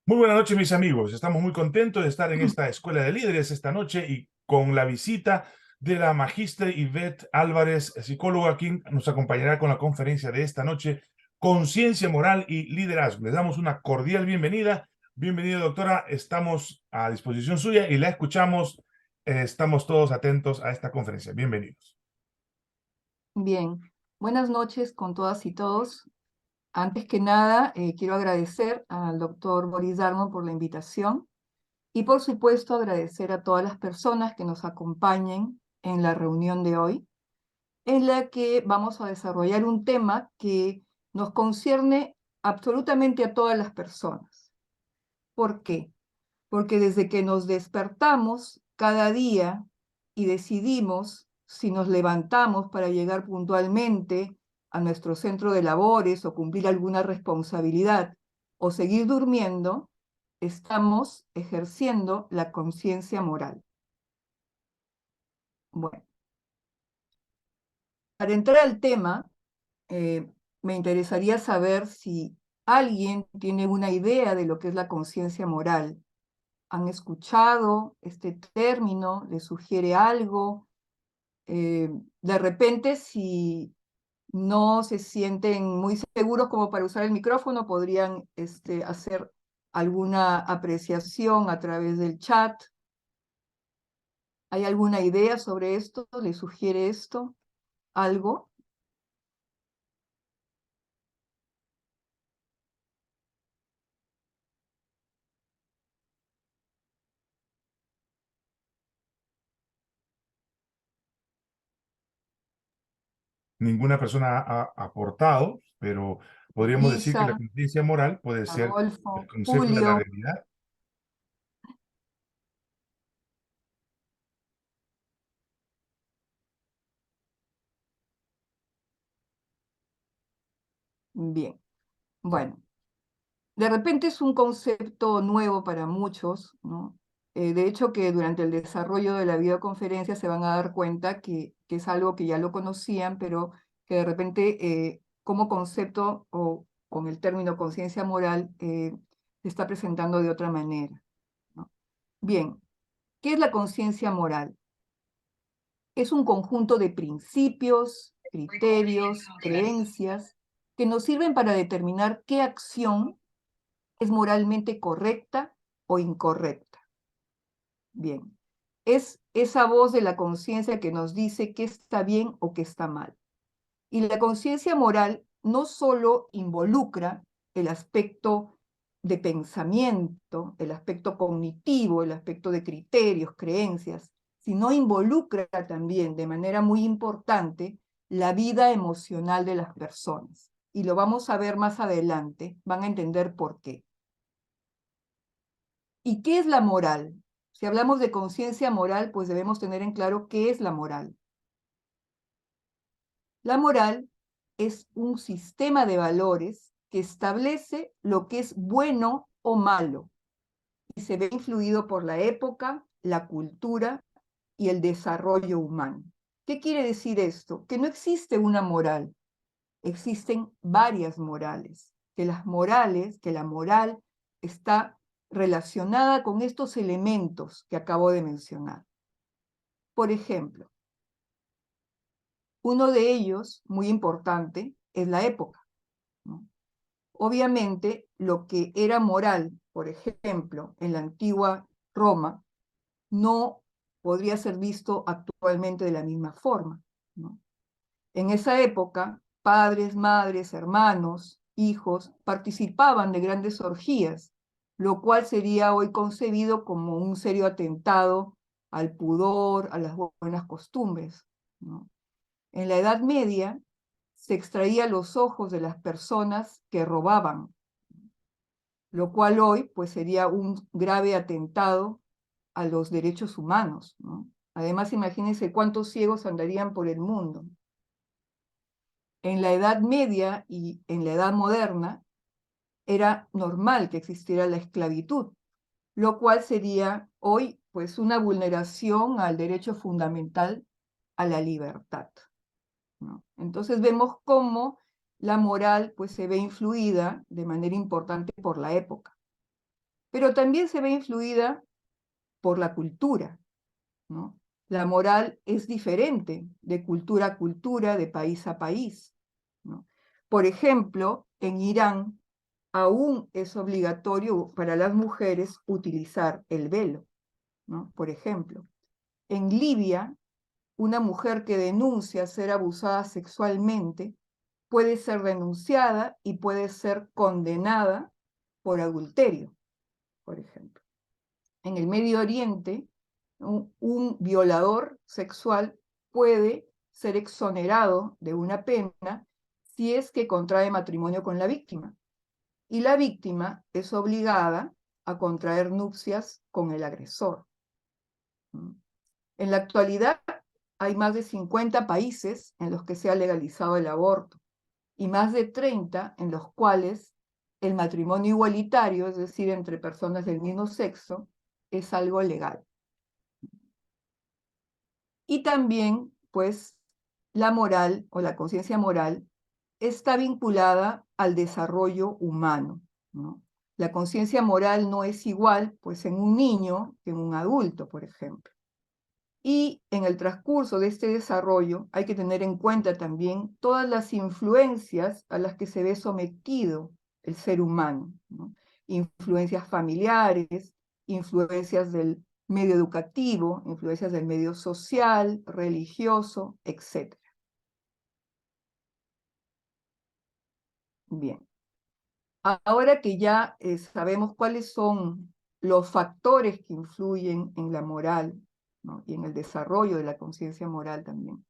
Muy buenas noches, mis amigos. Estamos muy contentos de estar en esta Escuela de Líderes esta noche y con la visita de la magíster Ivette Álvarez, psicóloga, quien nos acompañará con la conferencia de esta noche, Conciencia Moral y Liderazgo. Les damos una cordial bienvenida. Bienvenida, doctora. Estamos a disposición suya y la escuchamos. Estamos todos atentos a esta conferencia. Bienvenidos. Bien, buenas noches con todas y todos. Antes que nada, quiero agradecer al doctor Boris Darmon por la invitación y por supuesto agradecer a todas las personas que nos acompañen en la reunión de hoy, en la que vamos a desarrollar un tema que nos concierne absolutamente a todas las personas. ¿Por qué? Porque desde que nos despertamos cada día y decidimos si nos levantamos para llegar puntualmente a nuestro centro de labores o cumplir alguna responsabilidad o seguir durmiendo, estamos ejerciendo la conciencia moral. Bueno, para entrar al tema, me interesaría saber si alguien tiene una idea de lo que es la conciencia moral. ¿Han escuchado este término? ¿Les sugiere algo? De repente, si no se sienten muy seguros como para usar el micrófono, podrían hacer alguna apreciación a través del chat. ¿Hay alguna idea sobre esto? ¿Les sugiere esto algo? Ninguna persona ha aportado, pero podríamos decir que Lisa, la conciencia moral puede ser el Adolfo, concepto de la Julio. realidad. Bien, bueno. De repente es un concepto nuevo para muchos, ¿no? De hecho, que durante el desarrollo de la videoconferencia se van a dar cuenta que es algo que ya lo conocían, pero que de repente como concepto o con el término conciencia moral se está presentando de otra manera, ¿no? Bien, ¿qué es la conciencia moral? Es un conjunto de principios, criterios, creencias que nos sirven para determinar qué acción es moralmente correcta o incorrecta. Bien, es esa voz de la conciencia que nos dice qué está bien o qué está mal. Y la conciencia moral no solo involucra el aspecto de pensamiento, el aspecto cognitivo, el aspecto de criterios, creencias, sino involucra también de manera muy importante la vida emocional de las personas. Y lo vamos a ver más adelante, van a entender por qué. ¿Y qué es la moral? Si hablamos de conciencia moral, pues debemos tener en claro qué es la moral. La moral es un sistema de valores que establece lo que es bueno o malo y se ve influido por la época, la cultura y el desarrollo humano. ¿Qué quiere decir esto? Que no existe una moral, existen varias morales, que la moral está relacionada con estos elementos que acabo de mencionar. Por ejemplo, uno de ellos, muy importante, es la época, ¿no? Obviamente, lo que era moral, por ejemplo, en la antigua Roma, no podría ser visto actualmente de la misma forma, ¿no? En esa época, padres, madres, hermanos, hijos participaban de grandes orgías, lo cual sería hoy concebido como un serio atentado al pudor, a las buenas costumbres, ¿no? En la Edad Media se extraía los ojos de las personas que robaban, lo cual hoy pues sería un grave atentado a los derechos humanos, ¿no? Además, imagínense cuántos ciegos andarían por el mundo. En la Edad Media y en la Edad Moderna era normal que existiera la esclavitud, lo cual sería hoy pues una vulneración al derecho fundamental a la libertad, ¿no? Entonces vemos cómo la moral pues se ve influida de manera importante por la época. pero también se ve influida por la cultura, ¿no? La moral es diferente de cultura a cultura, de país a país, ¿no? Por ejemplo, en Irán aún es obligatorio para las mujeres utilizar el velo, ¿no? Por ejemplo, en Libia, una mujer que denuncia ser abusada sexualmente puede ser denunciada y puede ser condenada por adulterio, por ejemplo. En el Medio Oriente, un violador sexual puede ser exonerado de una pena si es que contrae matrimonio con la víctima. Y la víctima es obligada a contraer nupcias con el agresor. En la actualidad hay más de 50 países en los que se ha legalizado el aborto y más de 30 en los cuales el matrimonio igualitario, es decir, entre personas del mismo sexo, es algo legal. Y también, pues, la moral o la conciencia moral está vinculada al desarrollo humano, ¿no? La conciencia moral no es igual, pues, en un niño que en un adulto, por ejemplo. Y en el transcurso de este desarrollo hay que tener en cuenta también todas las influencias a las que se ve sometido el ser humano, ¿no? Influencias familiares, influencias del medio educativo, influencias del medio social, religioso, etc. Bien, ahora que ya sabemos cuáles son los factores que influyen en la moral, ¿no? Y en el desarrollo de la conciencia moral también,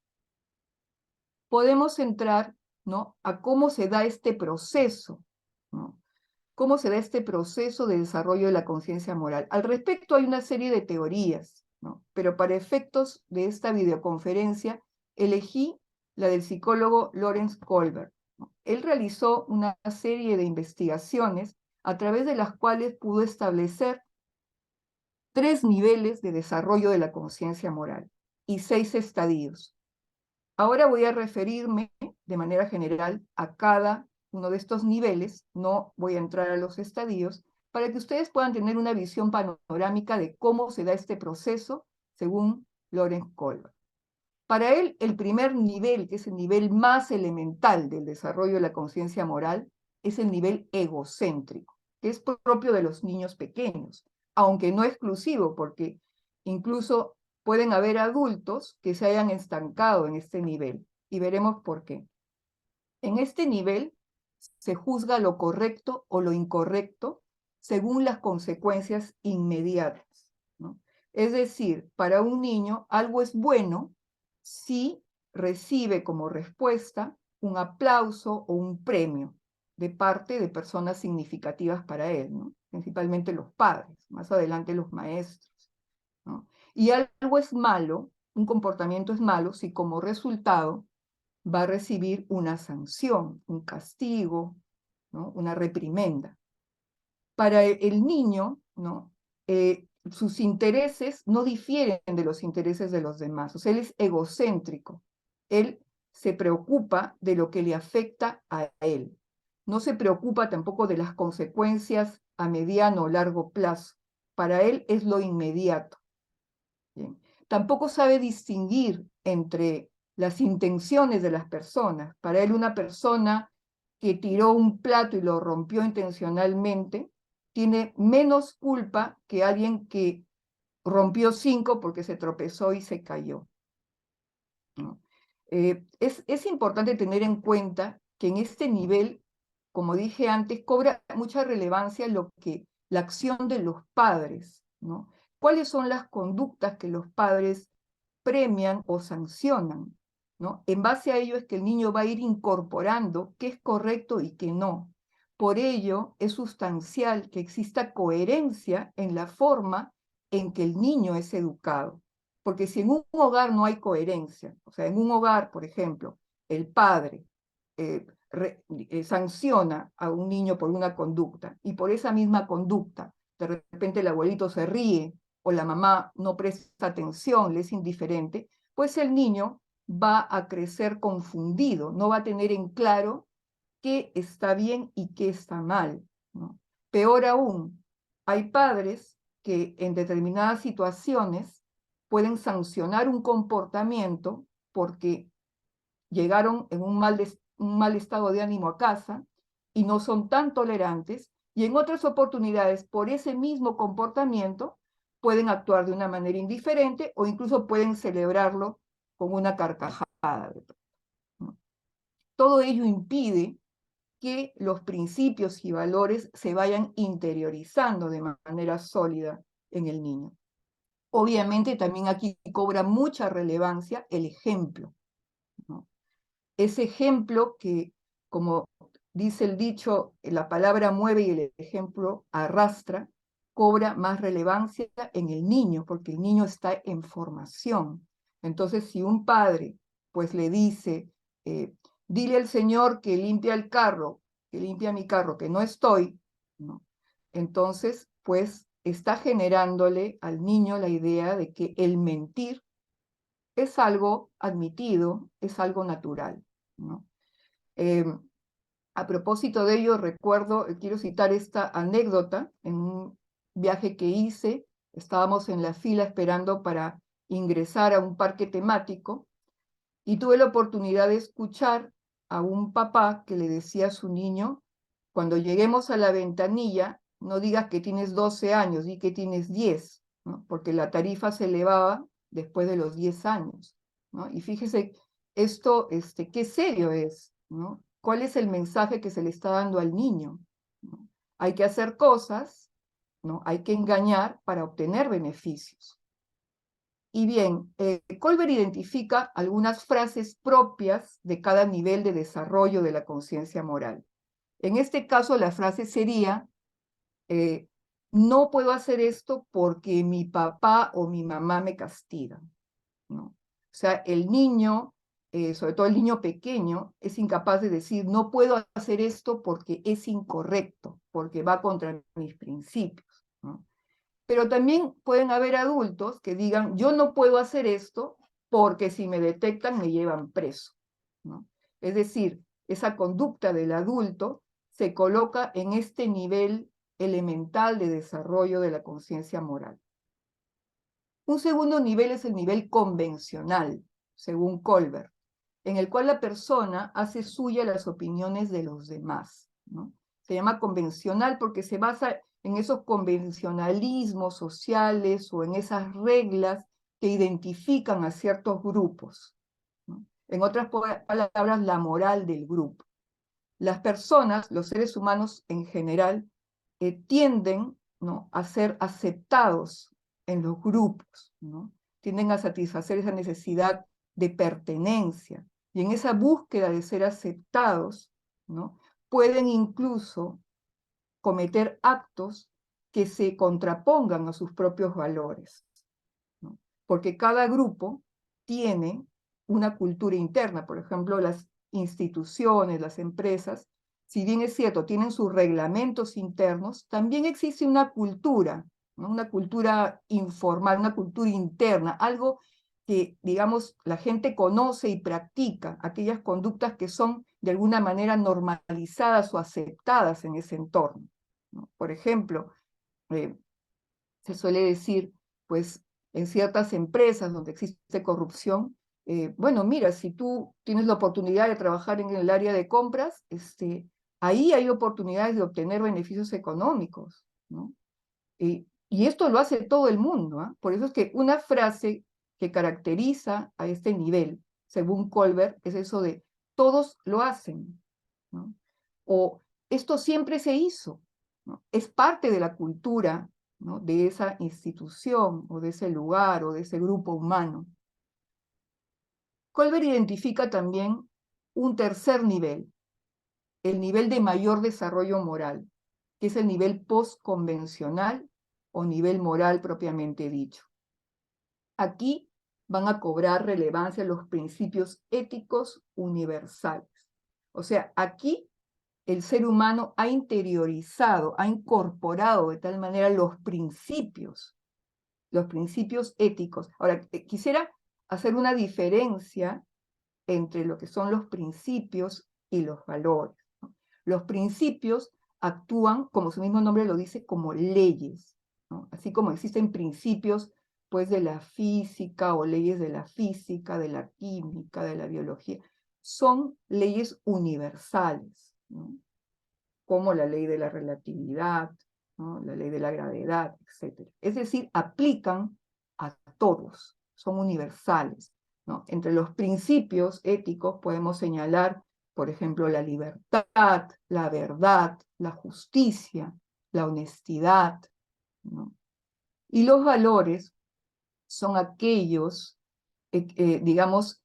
podemos entrar, ¿no?, a cómo se da este proceso, ¿no? Cómo se da este proceso de desarrollo de la conciencia moral. Al respecto hay una serie de teorías, ¿no? Pero para efectos de esta videoconferencia elegí la del psicólogo Lawrence Kohlberg, ¿no? Él realizó una serie de investigaciones a través de las cuales pudo establecer 3 niveles de desarrollo de la conciencia moral y 6 estadios. Ahora voy a referirme de manera general a cada uno de estos niveles, no voy a entrar a los estadios, para que ustedes puedan tener una visión panorámica de cómo se da este proceso según Lawrence Kohlberg. Para él, el primer nivel, que es el nivel más elemental del desarrollo de la conciencia moral, es el nivel egocéntrico, que es propio de los niños pequeños, aunque no exclusivo, porque incluso pueden haber adultos que se hayan estancado en este nivel, y veremos por qué. En este nivel se juzga lo correcto o lo incorrecto según las consecuencias inmediatas, ¿no? Es decir, para un niño algo es bueno si recibe como respuesta un aplauso o un premio de parte de personas significativas para él, ¿no? Principalmente los padres, más adelante los maestros, ¿no? Y algo es malo, un comportamiento es malo si como resultado va a recibir una sanción, un castigo, ¿no?, una reprimenda. Para el niño, ¿no?, sus intereses no difieren de los intereses de los demás. O sea, él es egocéntrico. Él se preocupa de lo que le afecta a él. No se preocupa tampoco de las consecuencias a mediano o largo plazo. Para él es lo inmediato. Bien. Tampoco sabe distinguir entre las intenciones de las personas. Para él, una persona que tiró un plato y lo rompió intencionalmente tiene menos culpa que alguien que rompió 5 porque se tropezó y se cayó, ¿no? Es importante tener en cuenta que en este nivel, como dije antes, cobra mucha relevancia la acción de los padres, ¿no? ¿Cuáles son las conductas que los padres premian o sancionan, ¿no? En base a ello es que el niño va a ir incorporando qué es correcto y qué no. Por ello, es sustancial que exista coherencia en la forma en que el niño es educado. Porque si en un hogar no hay coherencia, o sea, en un hogar, por ejemplo, el padre sanciona a un niño por una conducta y por esa misma conducta, de repente el abuelito se ríe o la mamá no presta atención, le es indiferente, pues el niño va a crecer confundido, no va a tener en claro qué está bien y qué está mal, ¿no? Peor aún, Hay padres que en determinadas situaciones pueden sancionar un comportamiento porque llegaron en un mal estado de ánimo a casa y no son tan tolerantes, y en otras oportunidades, por ese mismo comportamiento, pueden actuar de una manera indiferente o incluso pueden celebrarlo con una carcajada. ¿No? Todo ello impide que los principios y valores se vayan interiorizando de manera sólida en el niño. Obviamente también aquí cobra mucha relevancia el ejemplo, ¿no? Ese ejemplo que, como dice el dicho, la palabra mueve y el ejemplo arrastra, cobra más relevancia en el niño, porque el niño está en formación. Entonces, si un padre pues le dice, dile al Señor que limpia el carro, que limpia mi carro, que no estoy, ¿no? Entonces, pues está generándole al niño la idea de que el mentir es algo admitido, es algo natural, ¿no? Eh, a propósito de ello, recuerdo, quiero citar esta anécdota. En un viaje que hice, estábamos en la fila esperando para ingresar a un parque temático y tuve la oportunidad de escuchar a un papá que le decía a su niño, cuando lleguemos a la ventanilla, no digas que tienes 12 años, di que tienes 10, ¿no? Porque la tarifa se elevaba después de los 10 años, ¿no? Y fíjese, esto, qué serio es, ¿no? ¿Cuál es el mensaje que se le está dando al niño? ¿No? Hay que hacer cosas, ¿no? Hay que engañar para obtener beneficios. Y bien, Colbert identifica algunas frases propias de cada nivel de desarrollo de la conciencia moral. En este caso, la frase sería, no puedo hacer esto porque mi papá o mi mamá me castigan, ¿no? O sea, el niño, sobre todo el niño pequeño, es incapaz de decir, no puedo hacer esto porque es incorrecto, porque va contra mis principios, ¿no? Pero también pueden haber adultos que digan, yo no puedo hacer esto porque si me detectan me llevan preso, ¿no? Es decir, esa conducta del adulto se coloca en este nivel elemental de desarrollo de la conciencia moral. Un segundo nivel es el nivel convencional, según Colbert, en el cual la persona hace suya las opiniones de los demás, ¿no? Se llama convencional porque se basa en esos convencionalismos sociales o en esas reglas que identifican a ciertos grupos, ¿no? En otras palabras, la moral del grupo. Las personas, los seres humanos en general, tienden, ¿no?, a ser aceptados en los grupos, ¿no? Tienden a satisfacer esa necesidad de pertenencia. Y en esa búsqueda de ser aceptados, ¿no?, pueden incluso cometer actos que se contrapongan a sus propios valores, ¿no? Porque cada grupo tiene una cultura interna. Por ejemplo, las instituciones, las empresas, si bien es cierto, tienen sus reglamentos internos, también existe una cultura, ¿no? Una cultura informal, una cultura interna, algo que, digamos, la gente conoce y practica, aquellas conductas que son de alguna manera normalizadas o aceptadas en ese entorno, ¿no? Por ejemplo, se suele decir, pues, en ciertas empresas donde existe corrupción, bueno, mira, si tú tienes la oportunidad de trabajar en el área de compras, ahí hay oportunidades de obtener beneficios económicos, ¿no? Y esto lo hace todo el mundo, ¿eh? Por eso es que una frase que caracteriza a este nivel, según Colbert, es eso de todos lo hacen, ¿no? O esto siempre se hizo, ¿no? Es parte de la cultura, ¿no?, de esa institución o de ese lugar o de ese grupo humano. Colbert identifica también un tercer nivel, el nivel de mayor desarrollo moral, que es el nivel postconvencional o nivel moral propiamente dicho. Aquí van a cobrar relevancia los principios éticos universales. O sea, aquí el ser humano ha interiorizado, ha incorporado de tal manera los principios éticos. Ahora, quisiera hacer una diferencia entre lo que son los principios y los valores, ¿no? Los principios actúan, como su mismo nombre lo dice, como leyes, ¿no? Así como existen principios, pues, de la física o leyes de la física, de la química, de la biología, son leyes universales, ¿no? Como la ley de la relatividad, ¿no? La ley de la gravedad, etc. Es decir, aplican a todos, son universales, ¿no? Entre los principios éticos podemos señalar, por ejemplo, la libertad, la verdad, la justicia, la honestidad, ¿no? Y los valores son aquellos, digamos,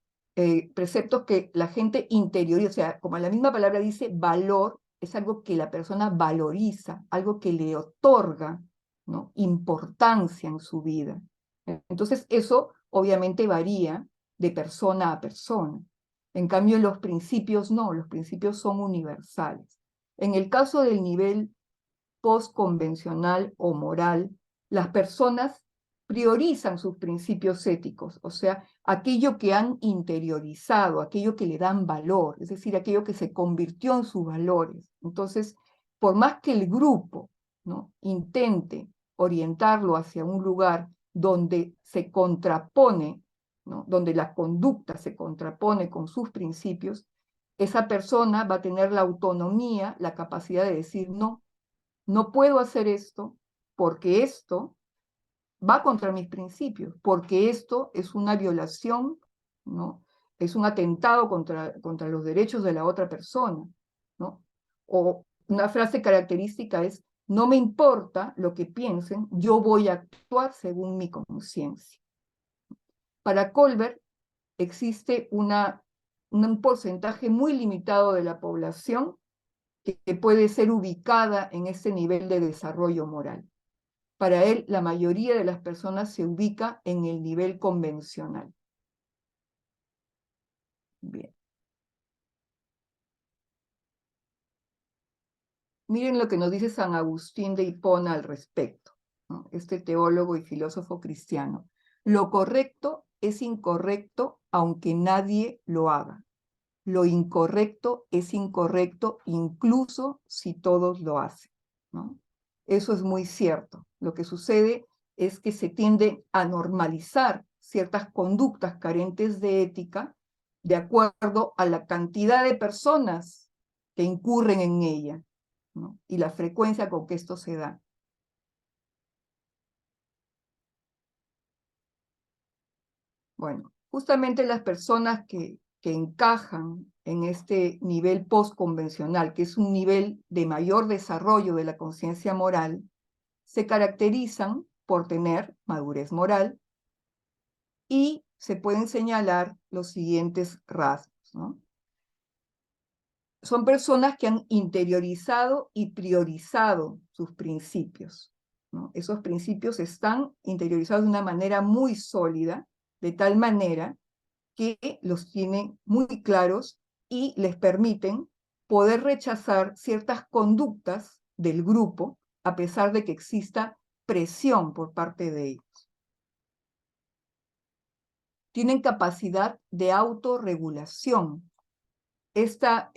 preceptos que la gente interioriza, o sea, como la misma palabra dice, valor es algo que la persona valoriza, algo que le otorga, ¿no?, importancia en su vida. Entonces, eso obviamente varía de persona a persona. En cambio, los principios no, los principios son universales. En el caso del nivel postconvencional o moral, las personas priorizan sus principios éticos, o sea, aquello que han interiorizado, aquello que le dan valor, es decir, aquello que se convirtió en sus valores. Entonces, por más que el grupo, ¿no?, intente orientarlo hacia un lugar donde se contrapone, ¿no?, donde la conducta se contrapone con sus principios, esa persona va a tener la autonomía, la capacidad de decir no, no puedo hacer porque esto va contra mis principios, porque esto es una violación, ¿no? Es un atentado contra los derechos de la otra persona, ¿no? O una frase característica es, no me importa lo que piensen, yo voy a actuar según mi conciencia. Para Colbert existe un porcentaje muy limitado de la población que puede ser ubicada en ese nivel de desarrollo moral. Para él, la mayoría de las personas se ubica en el nivel convencional. Bien. Miren lo que nos dice San Agustín de Hipona al respecto, ¿no?, este teólogo y filósofo cristiano. Lo correcto es incorrecto aunque nadie lo haga. Lo incorrecto es incorrecto incluso si todos lo hacen, ¿no? Eso es muy cierto. Lo que sucede es que se tiende a normalizar ciertas conductas carentes de ética de acuerdo a la cantidad de personas que incurren en ella, ¿no?, y la frecuencia con que esto se da. Bueno, justamente las personas que encajan en este nivel postconvencional, que es un nivel de mayor desarrollo de la conciencia moral, se caracterizan por tener madurez moral y se pueden señalar los siguientes rasgos, ¿no? Son personas que han interiorizado y priorizado sus principios, ¿no? Esos principios están interiorizados de una manera muy sólida, de tal manera que los tienen muy claros y les permiten poder rechazar ciertas conductas del grupo a pesar de que exista presión por parte de ellos. Tienen capacidad de autorregulación. Esta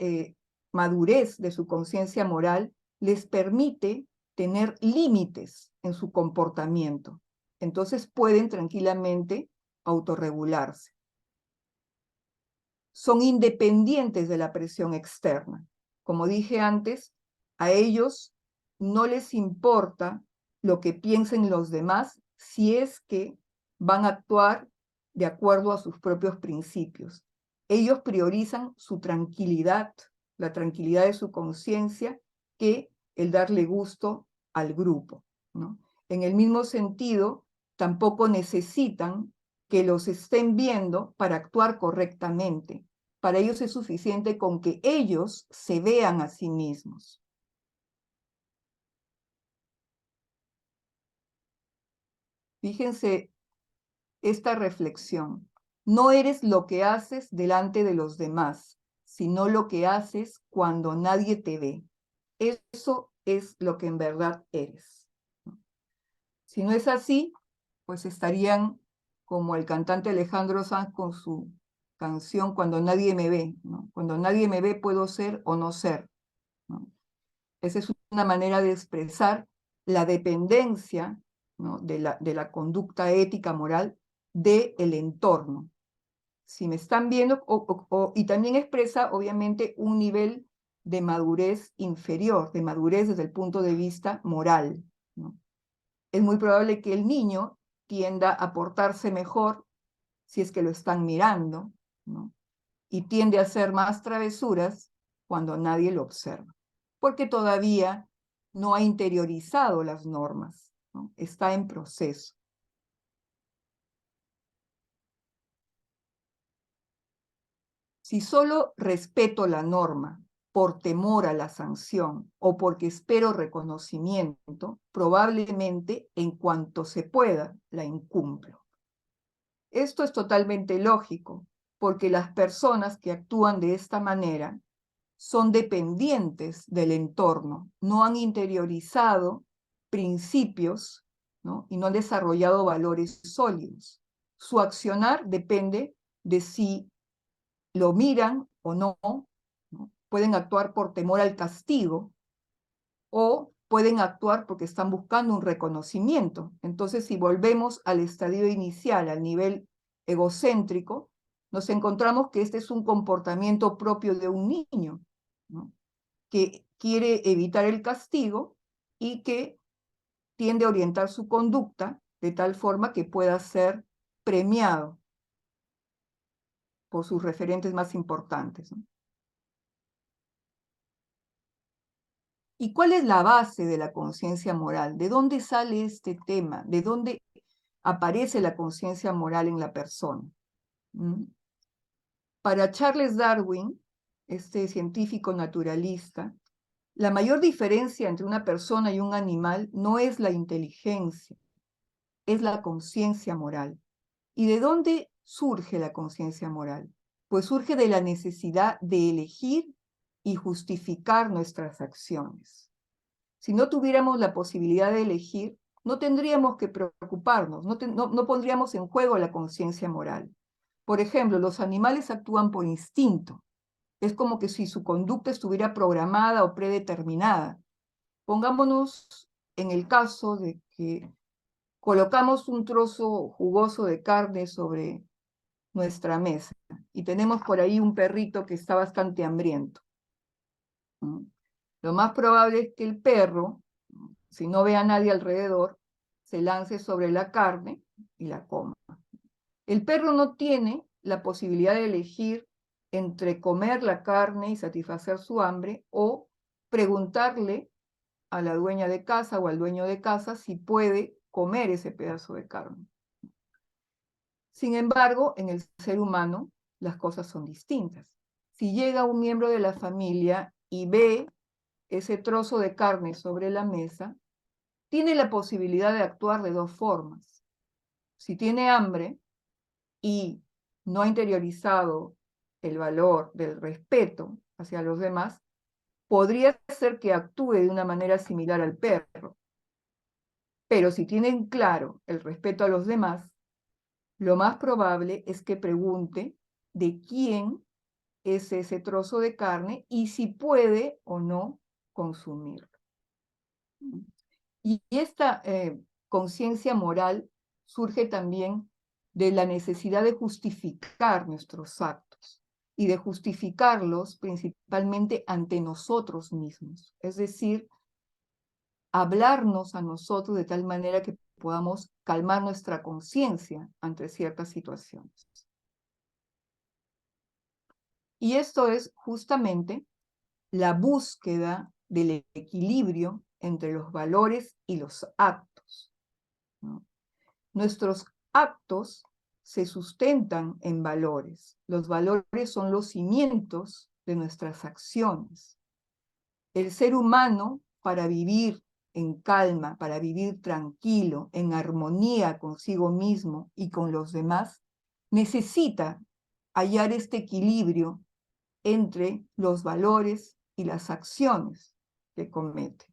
madurez de su conciencia moral les permite tener límites en su comportamiento. Entonces pueden tranquilamente autorregularse. Son independientes de la presión externa. Como dije antes, a ellos no les importa lo que piensen los demás si es que van a actuar de acuerdo a sus propios principios. Ellos priorizan su tranquilidad, la tranquilidad de su conciencia, que el darle gusto al grupo, ¿no? En el mismo sentido, tampoco necesitan que los estén viendo para actuar correctamente. Para ellos es suficiente con que ellos se vean a sí mismos. Fíjense esta reflexión. No eres lo que haces delante de los demás, sino lo que haces cuando nadie te ve. Eso es lo que en verdad eres. Si no es así, pues estarían como el cantante Alejandro Sanz con su canción Cuando nadie me ve, ¿no? Cuando nadie me ve puedo ser o no ser, ¿no? Esa es una manera de expresar la dependencia, ¿no?, de la conducta ética, moral, del entorno. Si me están viendo, y también expresa, obviamente, un nivel de madurez inferior, de madurez desde el punto de vista moral, ¿no? Es muy probable que el niño tienda a portarse mejor si es que lo están mirando, ¿no? Y tiende a hacer más travesuras cuando nadie lo observa, porque todavía no ha interiorizado las normas, ¿no? Está en proceso. Si solo respeto la norma por temor a la sanción o porque espero reconocimiento, probablemente en cuanto se pueda la incumplo. Esto es totalmente lógico, porque las personas que actúan de esta manera son dependientes del entorno, no han interiorizado principios, ¿no?, y no han desarrollado valores sólidos. Su accionar depende de si lo miran o no, ¿no? Pueden actuar por temor al castigo o pueden actuar porque están buscando un reconocimiento. Entonces, si volvemos al estadio inicial, al nivel egocéntrico, nos encontramos que este es un comportamiento propio de un niño, ¿no?, que quiere evitar el castigo y que tiende a orientar su conducta de tal forma que pueda ser premiado por sus referentes más importantes, ¿no? ¿Y cuál es la base de la conciencia moral? ¿De dónde sale este tema? ¿De dónde aparece la conciencia moral en la persona? ¿Mm? Para Charles Darwin, este científico naturalista, la mayor diferencia entre una persona y un animal no es la inteligencia, es la conciencia moral. ¿Y de dónde surge la conciencia moral? Pues surge de la necesidad de elegir y justificar nuestras acciones. Si no tuviéramos la posibilidad de elegir, no tendríamos que preocuparnos, no pondríamos en juego la conciencia moral. Por ejemplo, los animales actúan por instinto. Es como que si su conducta estuviera programada o predeterminada. Pongámonos en el caso de que colocamos un trozo jugoso de carne sobre nuestra mesa y tenemos por ahí un perrito que está bastante hambriento. Lo más probable es que el perro, si no ve a nadie alrededor, se lance sobre la carne y la coma. El perro no tiene la posibilidad de elegir entre comer la carne y satisfacer su hambre o preguntarle a la dueña de casa o al dueño de casa si puede comer ese pedazo de carne. Sin embargo, en el ser humano las cosas son distintas. Si llega un miembro de la familia y ve ese trozo de carne sobre la mesa, tiene la posibilidad de actuar de dos formas. Si tiene hambre y no ha interiorizado el valor del respeto hacia los demás, podría ser que actúe de una manera similar al perro. Pero si tienen claro el respeto a los demás, lo más probable es que pregunte de quién es ese trozo de carne y si puede o no consumirlo. Y esta conciencia moral surge también de la necesidad de justificar nuestros actos y de justificarlos principalmente ante nosotros mismos. Es decir, hablarnos a nosotros de tal manera que podamos calmar nuestra conciencia ante ciertas situaciones. Y esto es justamente la búsqueda del equilibrio entre los valores y los actos, ¿no? Nuestros actos se sustentan en valores. Los valores son los cimientos de nuestras acciones. El ser humano, para vivir en calma, para vivir tranquilo, en armonía consigo mismo y con los demás, necesita hallar este equilibrio entre los valores y las acciones que comete.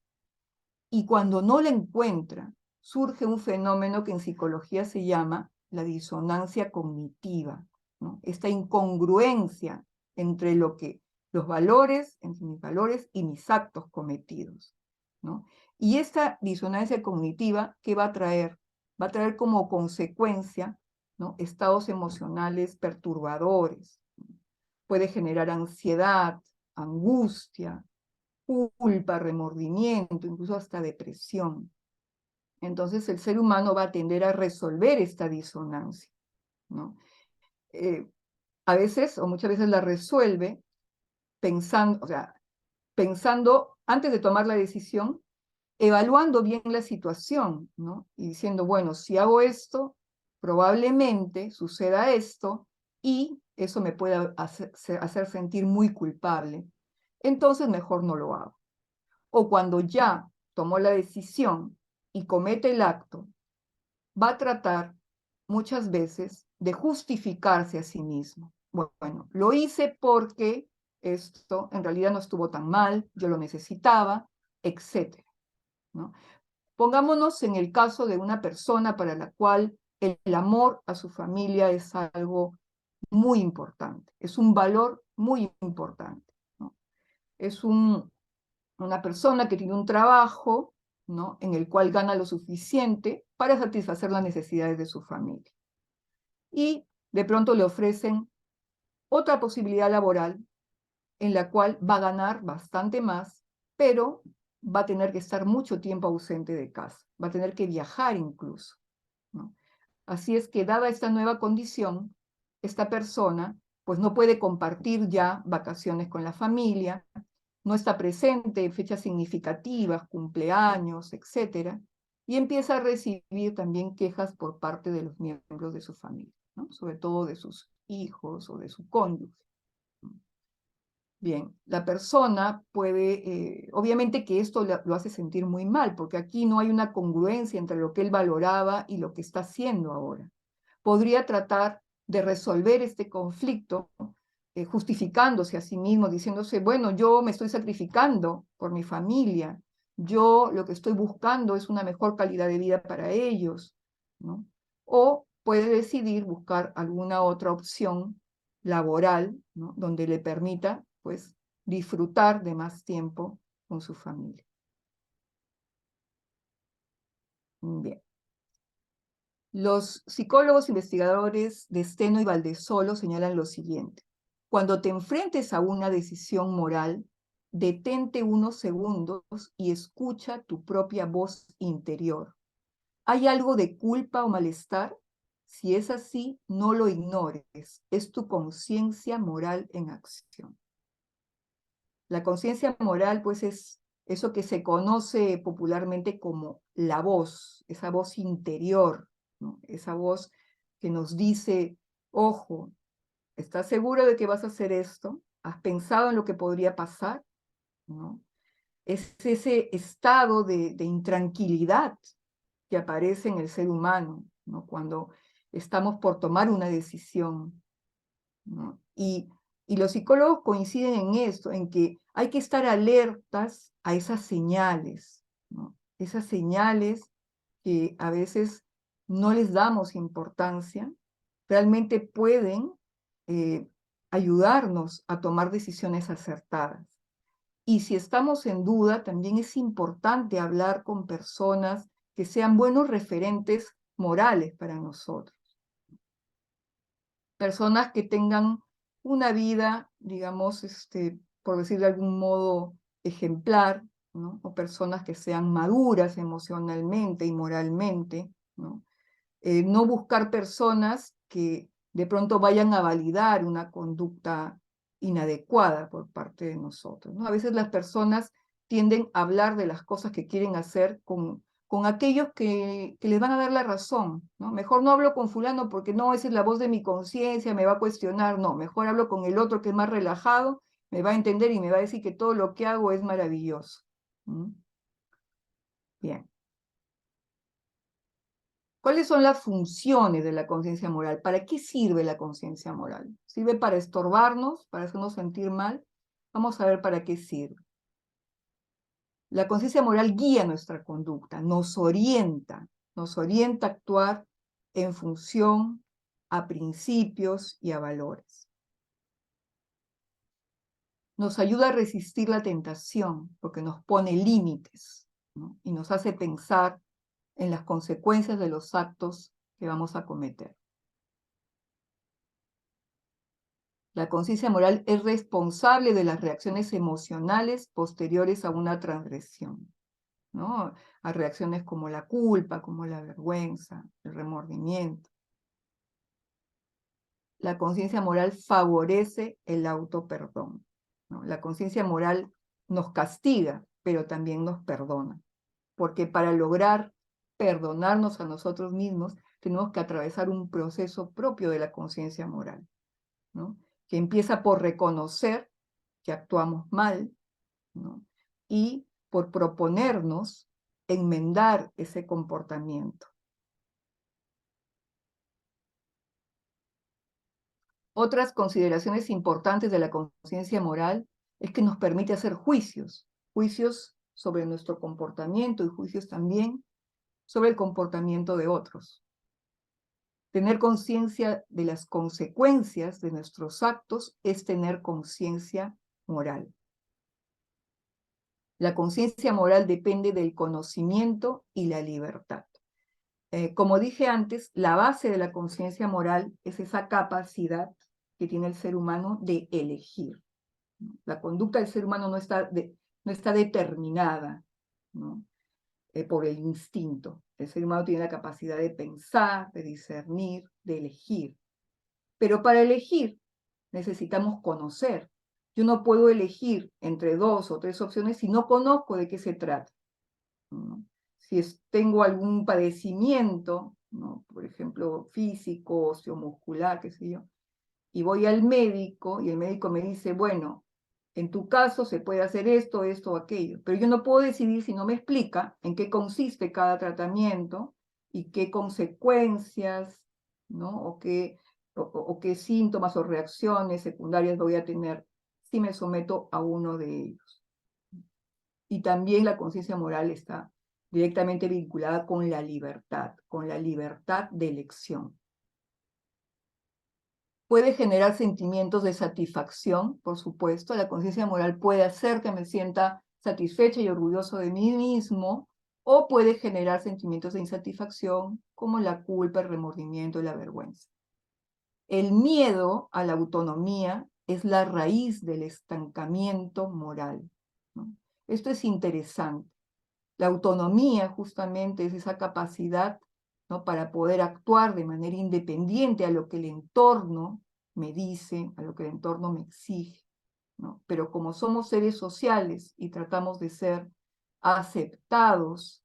Y cuando no la encuentra, surge un fenómeno que en psicología se llama la disonancia cognitiva, ¿no? Esta incongruencia entre entre mis valores y mis actos cometidos. ¿no? Y esta disonancia cognitiva, ¿qué va a traer? Va a traer como consecuencia, ¿no?, estados emocionales perturbadores. Puede generar ansiedad, angustia, culpa, remordimiento, incluso hasta depresión. Entonces el ser humano va a tender a resolver esta disonancia, ¿no? A veces, o muchas veces la resuelve pensando, o sea, pensando antes de tomar la decisión, evaluando bien la situación, ¿no? Y diciendo, bueno, si hago esto, probablemente suceda esto y eso me puede hacer sentir muy culpable. Entonces mejor no lo hago. O cuando ya tomó la decisión y comete el acto, va a tratar muchas veces de justificarse a sí mismo. Bueno, lo hice porque esto en realidad no estuvo tan mal, yo lo necesitaba, etc., ¿no? Pongámonos en el caso de una persona para la cual el amor a su familia es algo muy importante, es un valor muy importante, ¿no? Es una persona que tiene un trabajo, ¿no?, en el cual gana lo suficiente para satisfacer las necesidades de su familia. Y de pronto le ofrecen otra posibilidad laboral en la cual va a ganar bastante más, pero va a tener que estar mucho tiempo ausente de casa, va a tener que viajar incluso, ¿no? Así es que, dada esta nueva condición, esta persona pues no puede compartir ya vacaciones con la familia, no está presente en fechas significativas, cumpleaños, etc., y empieza a recibir también quejas por parte de los miembros de su familia, ¿no?, sobre todo de sus hijos o de su cónyuge. Bien, la persona puede, obviamente que esto lo hace sentir muy mal, porque aquí no hay una congruencia entre lo que él valoraba y lo que está haciendo ahora. Podría tratar de resolver este conflicto justificándose a sí mismo, diciéndose, bueno, yo me estoy sacrificando por mi familia, yo lo que estoy buscando es una mejor calidad de vida para ellos, ¿no? O puede decidir buscar alguna otra opción laboral, ¿no?, donde le permita, pues, disfrutar de más tiempo con su familia. Bien. Los psicólogos investigadores de Steno y Valdesolo señalan lo siguiente: cuando te enfrentes a una decisión moral, detente unos segundos y escucha tu propia voz interior. ¿Hay algo de culpa o malestar? Si es así, no lo ignores. Es tu conciencia moral en acción. La conciencia moral, pues, es eso que se conoce popularmente como la voz, esa voz interior, ¿no?, esa voz que nos dice, ojo, ¿estás seguro de que vas a hacer esto? ¿Has pensado en lo que podría pasar?, ¿no? Es ese estado de intranquilidad que aparece en el ser humano, ¿no?, cuando estamos por tomar una decisión, ¿no? Y los psicólogos coinciden en esto, en que hay que estar alertas a esas señales, ¿no? Esas señales que a veces no les damos importancia, realmente pueden ayudarnos a tomar decisiones acertadas. Y si estamos en duda, también es importante hablar con personas que sean buenos referentes morales para nosotros. Personas que tengan una vida, digamos, por decir de algún modo, ejemplar, ¿no?, o personas que sean maduras emocionalmente y moralmente, ¿no? No buscar personas que de pronto vayan a validar una conducta inadecuada por parte de nosotros, ¿no? A veces las personas tienden a hablar de las cosas que quieren hacer con aquellos que les van a dar la razón, ¿no? Mejor no hablo con fulano porque no, esa es la voz de mi conciencia, me va a cuestionar. No, mejor hablo con el otro que es más relajado, me va a entender y me va a decir que todo lo que hago es maravilloso. ¿Mm? Bien. ¿Cuáles son las funciones de la conciencia moral? ¿Para qué sirve la conciencia moral? ¿Sirve para estorbarnos, para hacernos sentir mal? Vamos a ver para qué sirve. La conciencia moral guía nuestra conducta, nos orienta a actuar en función a principios y a valores. Nos ayuda a resistir la tentación porque nos pone límites, ¿no? Y nos hace pensar en las consecuencias de los actos que vamos a cometer. La conciencia moral es responsable de las reacciones emocionales posteriores a una transgresión, ¿no? A reacciones como la culpa, como la vergüenza, el remordimiento. La conciencia moral favorece el autoperdón, ¿no? La conciencia moral nos castiga, pero también nos perdona, porque para lograr perdonarnos a nosotros mismos, tenemos que atravesar un proceso propio de la conciencia moral, ¿no? Que empieza por reconocer que actuamos mal, ¿no? Y por proponernos enmendar ese comportamiento. Otras consideraciones importantes de la conciencia moral es que nos permite hacer juicios, juicios sobre nuestro comportamiento y juicios también sobre el comportamiento de otros. Tener conciencia de las consecuencias de nuestros actos es tener conciencia moral. La conciencia moral depende del conocimiento y la libertad. Como dije antes, la base de la conciencia moral es esa capacidad que tiene el ser humano de elegir. La conducta del ser humano no está determinada, ¿no? Por el instinto. El ser humano tiene la capacidad de pensar, de discernir, de elegir. Pero para elegir necesitamos conocer. Yo no puedo elegir entre 2 o 3 opciones si no conozco de qué se trata, ¿no? Si tengo algún padecimiento, ¿no? Por ejemplo, físico, osteomuscular, qué sé yo, y voy al médico y el médico me dice, bueno, en tu caso se puede hacer esto, esto o aquello, pero yo no puedo decidir si no me explica en qué consiste cada tratamiento y qué consecuencias, ¿no? O qué síntomas o reacciones secundarias voy a tener si me someto a uno de ellos. Y también la conciencia moral está directamente vinculada con la libertad de elección. Puede generar sentimientos de satisfacción, por supuesto. La conciencia moral puede hacer que me sienta satisfecha y orgulloso de mí mismo, o puede generar sentimientos de insatisfacción, como la culpa, el remordimiento y la vergüenza. El miedo a la autonomía es la raíz del estancamiento moral, ¿no? Esto es interesante. La autonomía justamente es esa capacidad, ¿no? Para poder actuar de manera independiente a lo que el entorno me dice, a lo que el entorno me exige, ¿no? Pero como somos seres sociales y tratamos de ser aceptados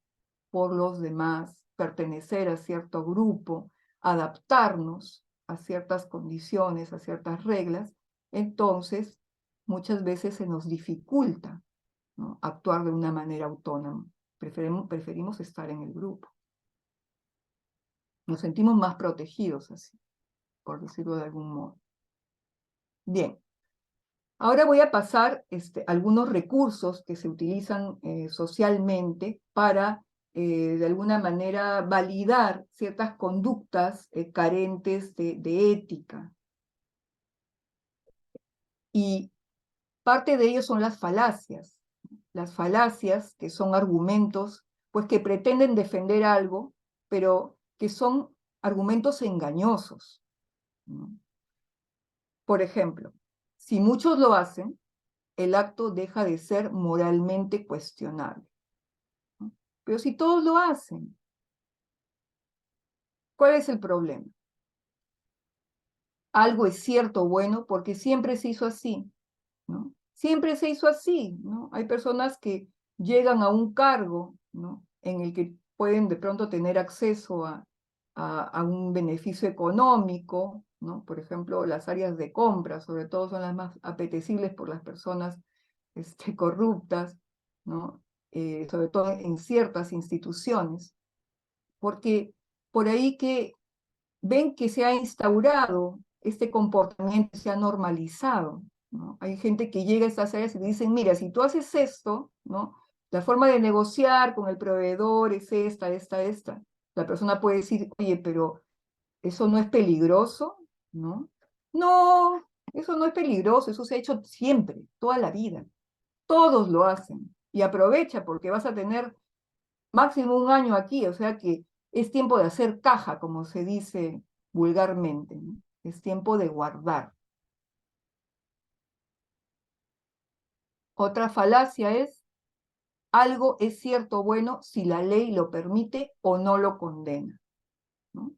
por los demás, pertenecer a cierto grupo, adaptarnos a ciertas condiciones, a ciertas reglas, entonces muchas veces se nos dificulta, ¿no? Actuar de una manera autónoma. Preferimos estar en el grupo. Nos sentimos más protegidos así, por decirlo de algún modo. Bien, ahora voy a pasar algunos recursos que se utilizan socialmente para, de alguna manera, validar ciertas conductas carentes de ética. Y parte de ello son las falacias. Las falacias, que son argumentos, pues que pretenden defender algo, pero que son argumentos engañosos, ¿no? Por ejemplo, si muchos lo hacen, el acto deja de ser moralmente cuestionable, ¿no? Pero si todos lo hacen, ¿cuál es el problema? Algo es cierto o bueno porque siempre se hizo así, ¿no? Siempre se hizo así, ¿no? Hay personas que llegan a un cargo, ¿no? En el que pueden de pronto tener acceso a un beneficio económico, ¿no? Por ejemplo, las áreas de compra, sobre todo, son las más apetecibles por las personas corruptas, ¿no? Sobre todo en ciertas instituciones, porque por ahí que ven que se ha instaurado este comportamiento, se ha normalizado, ¿no? Hay gente que llega a estas áreas y dicen, mira, si tú haces esto, ¿no? La forma de negociar con el proveedor es esta. La persona puede decir, oye, pero ¿eso no es peligroso? ¿No? No, eso no es peligroso, eso se ha hecho siempre, toda la vida. Todos lo hacen. Y aprovecha porque vas a tener máximo un año aquí, o sea que es tiempo de hacer caja, como se dice vulgarmente, ¿no? Es tiempo de guardar. Otra falacia es, algo es cierto o bueno si la ley lo permite o no lo condena, ¿no?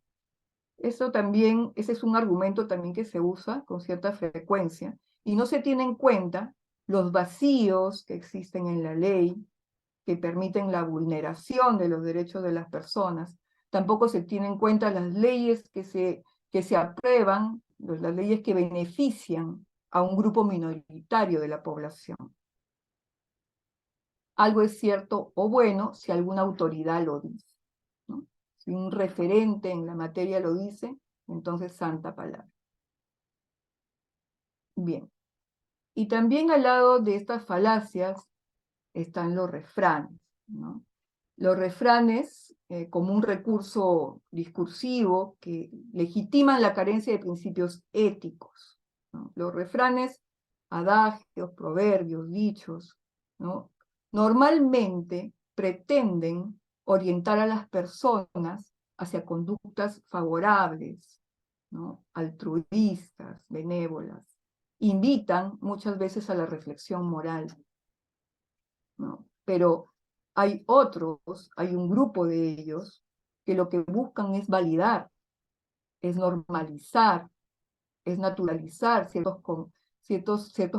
Eso también, ese es un argumento también que se usa con cierta frecuencia y no se tiene en cuenta los vacíos que existen en la ley que permiten la vulneración de los derechos de las personas. Tampoco se tienen en cuenta las leyes que se aprueban, las leyes que benefician a un grupo minoritario de la población. Algo es cierto o bueno si alguna autoridad lo dice, ¿no? Si un referente en la materia lo dice, entonces santa palabra. Bien. Y también al lado de estas falacias están los refranes, ¿no? Los refranes, como un recurso discursivo que legitiman la carencia de principios éticos, ¿no? Los refranes, adagios, proverbios, dichos, ¿no? Normalmente pretenden orientar a las personas hacia conductas favorables, ¿no? Altruistas, benévolas. Invitan muchas veces a la reflexión moral, ¿no? Pero hay otros, hay un grupo de ellos que lo que buscan es validar, es normalizar, es naturalizar ciertos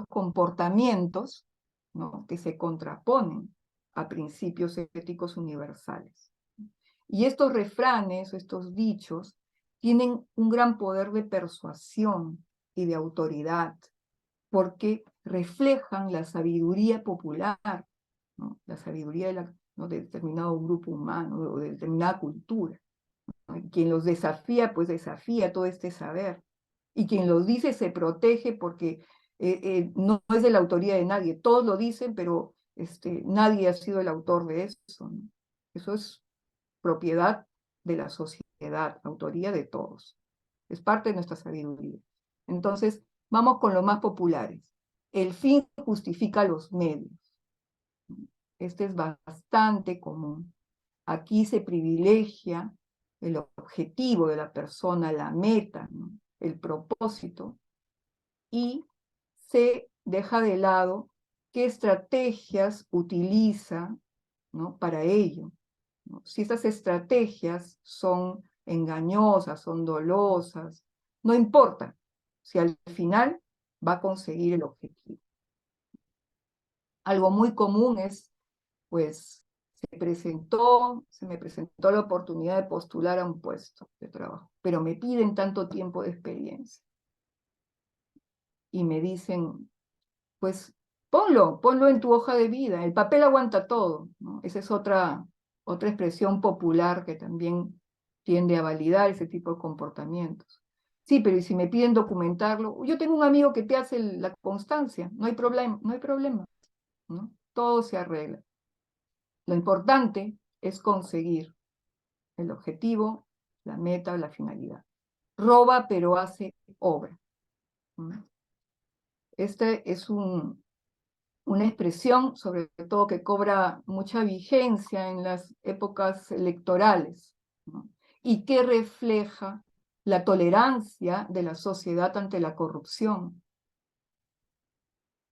comportamientos, ¿no? Que se contraponen a principios éticos universales. Y estos refranes, estos dichos, tienen un gran poder de persuasión y de autoridad, porque reflejan la sabiduría popular, ¿no? La sabiduría ¿no? de determinado grupo humano o de determinada cultura, ¿no? Y quien los desafía, pues desafía todo este saber. Y quien los dice se protege porque no es de la autoría de nadie. Todos lo dicen, pero nadie ha sido el autor de eso, ¿no? Eso es propiedad de la sociedad, autoría de todos. Es parte de nuestra sabiduría. Entonces, vamos con los más populares. El fin justifica los medios. Este es bastante común. Aquí se privilegia el objetivo de la persona, la meta, ¿no? El propósito, y se deja de lado qué estrategias utiliza, ¿no? Para ello, ¿no? Si estas estrategias son engañosas, son dolosas, no importa si al final va a conseguir el objetivo. Algo muy común es, pues, se me presentó la oportunidad de postular a un puesto de trabajo, pero me piden tanto tiempo de experiencia. Y me dicen, pues, ponlo en tu hoja de vida, el papel aguanta todo, ¿no? Esa es otra expresión popular que también tiende a validar ese tipo de comportamientos. Sí, pero ¿y si me piden documentarlo? Yo tengo un amigo que te hace la constancia, no hay problema, no hay problema, ¿no? Todo se arregla. Lo importante es conseguir el objetivo, la meta o la finalidad. Roba, pero hace obra. Este es una expresión, sobre todo, que cobra mucha vigencia en las épocas electorales, ¿no? Y que refleja la tolerancia de la sociedad ante la corrupción.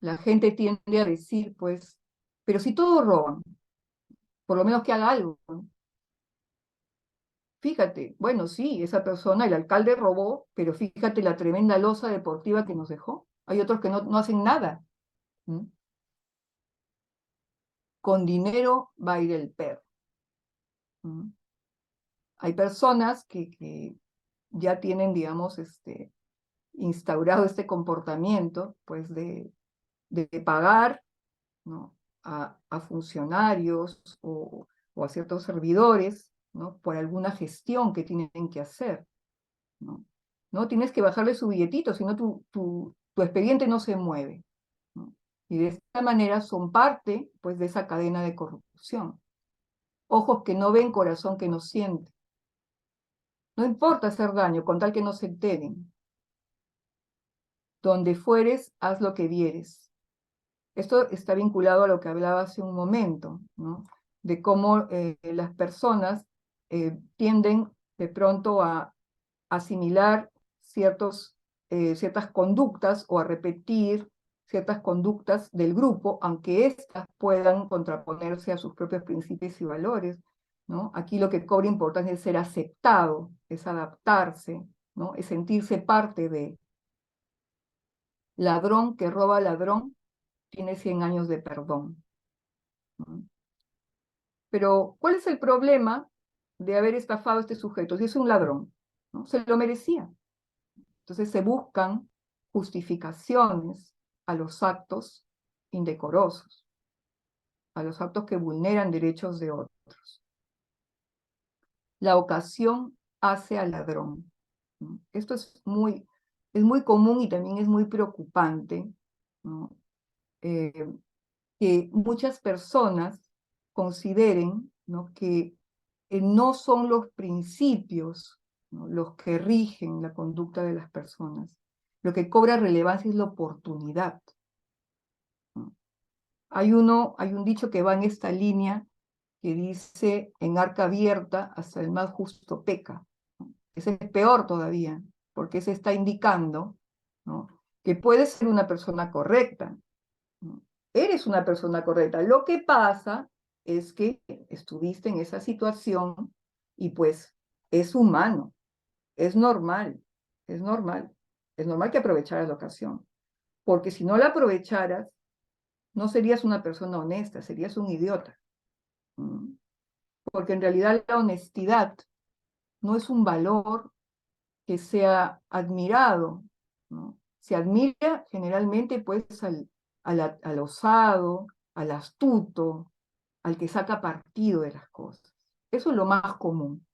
La gente tiende a decir, pues, pero si todos roban, por lo menos que haga algo, ¿no? Fíjate, bueno, sí, esa persona, el alcalde robó, pero fíjate la tremenda losa deportiva que nos dejó. Hay otros que no hacen nada. ¿Mm? Con dinero va a ir el perro. ¿Mm? Hay personas que ya tienen, digamos, instaurado este comportamiento, pues, de pagar, ¿no? a funcionarios o a ciertos servidores, ¿no? Por alguna gestión que tienen que hacer, ¿no? ¿No? Tienes que bajarle su billetito, si no tu expediente no se mueve, ¿no? Y de esta manera son parte, pues, de esa cadena de corrupción. Ojos que no ven, corazón que no siente. No importa hacer daño, con tal que no se enteren. Donde fueres, haz lo que vieres. Esto está vinculado a lo que hablaba hace un momento, ¿no? de cómo las personas tienden de pronto a asimilar ciertas conductas o a repetir ciertas conductas del grupo, aunque éstas puedan contraponerse a sus propios principios y valores, ¿no? Aquí lo que cobra importancia es ser aceptado, es adaptarse, ¿no? Es sentirse parte de. Ladrón que roba ladrón tiene 100 años de perdón, ¿no? Pero, ¿cuál es el problema de haber estafado a este sujeto? Si es un ladrón, ¿no? Se lo merecía. Entonces se buscan justificaciones a los actos indecorosos, a los actos que vulneran derechos de otros. La ocasión hace al ladrón, ¿no? Esto es muy común y también es muy preocupante, ¿no? Que muchas personas consideren, ¿no?, que no son los principios, ¿no?, los que rigen la conducta de las personas. Lo que cobra relevancia es la oportunidad, ¿no? Hay un dicho que va en esta línea que dice: en arca abierta hasta el más justo peca, ¿no? Ese es peor todavía, porque se está indicando, ¿no?, que puedes ser una persona correcta, ¿no? Eres una persona correcta. Lo que pasa es que estuviste en esa situación y pues es humano, es normal, es normal. Es normal que aprovecharas la ocasión, porque si no la aprovecharas, no serías una persona honesta, serías un idiota. Porque en realidad la honestidad no es un valor que sea admirado, ¿no? Se admira generalmente pues al osado, al astuto, al que saca partido de las cosas. Eso es lo más común.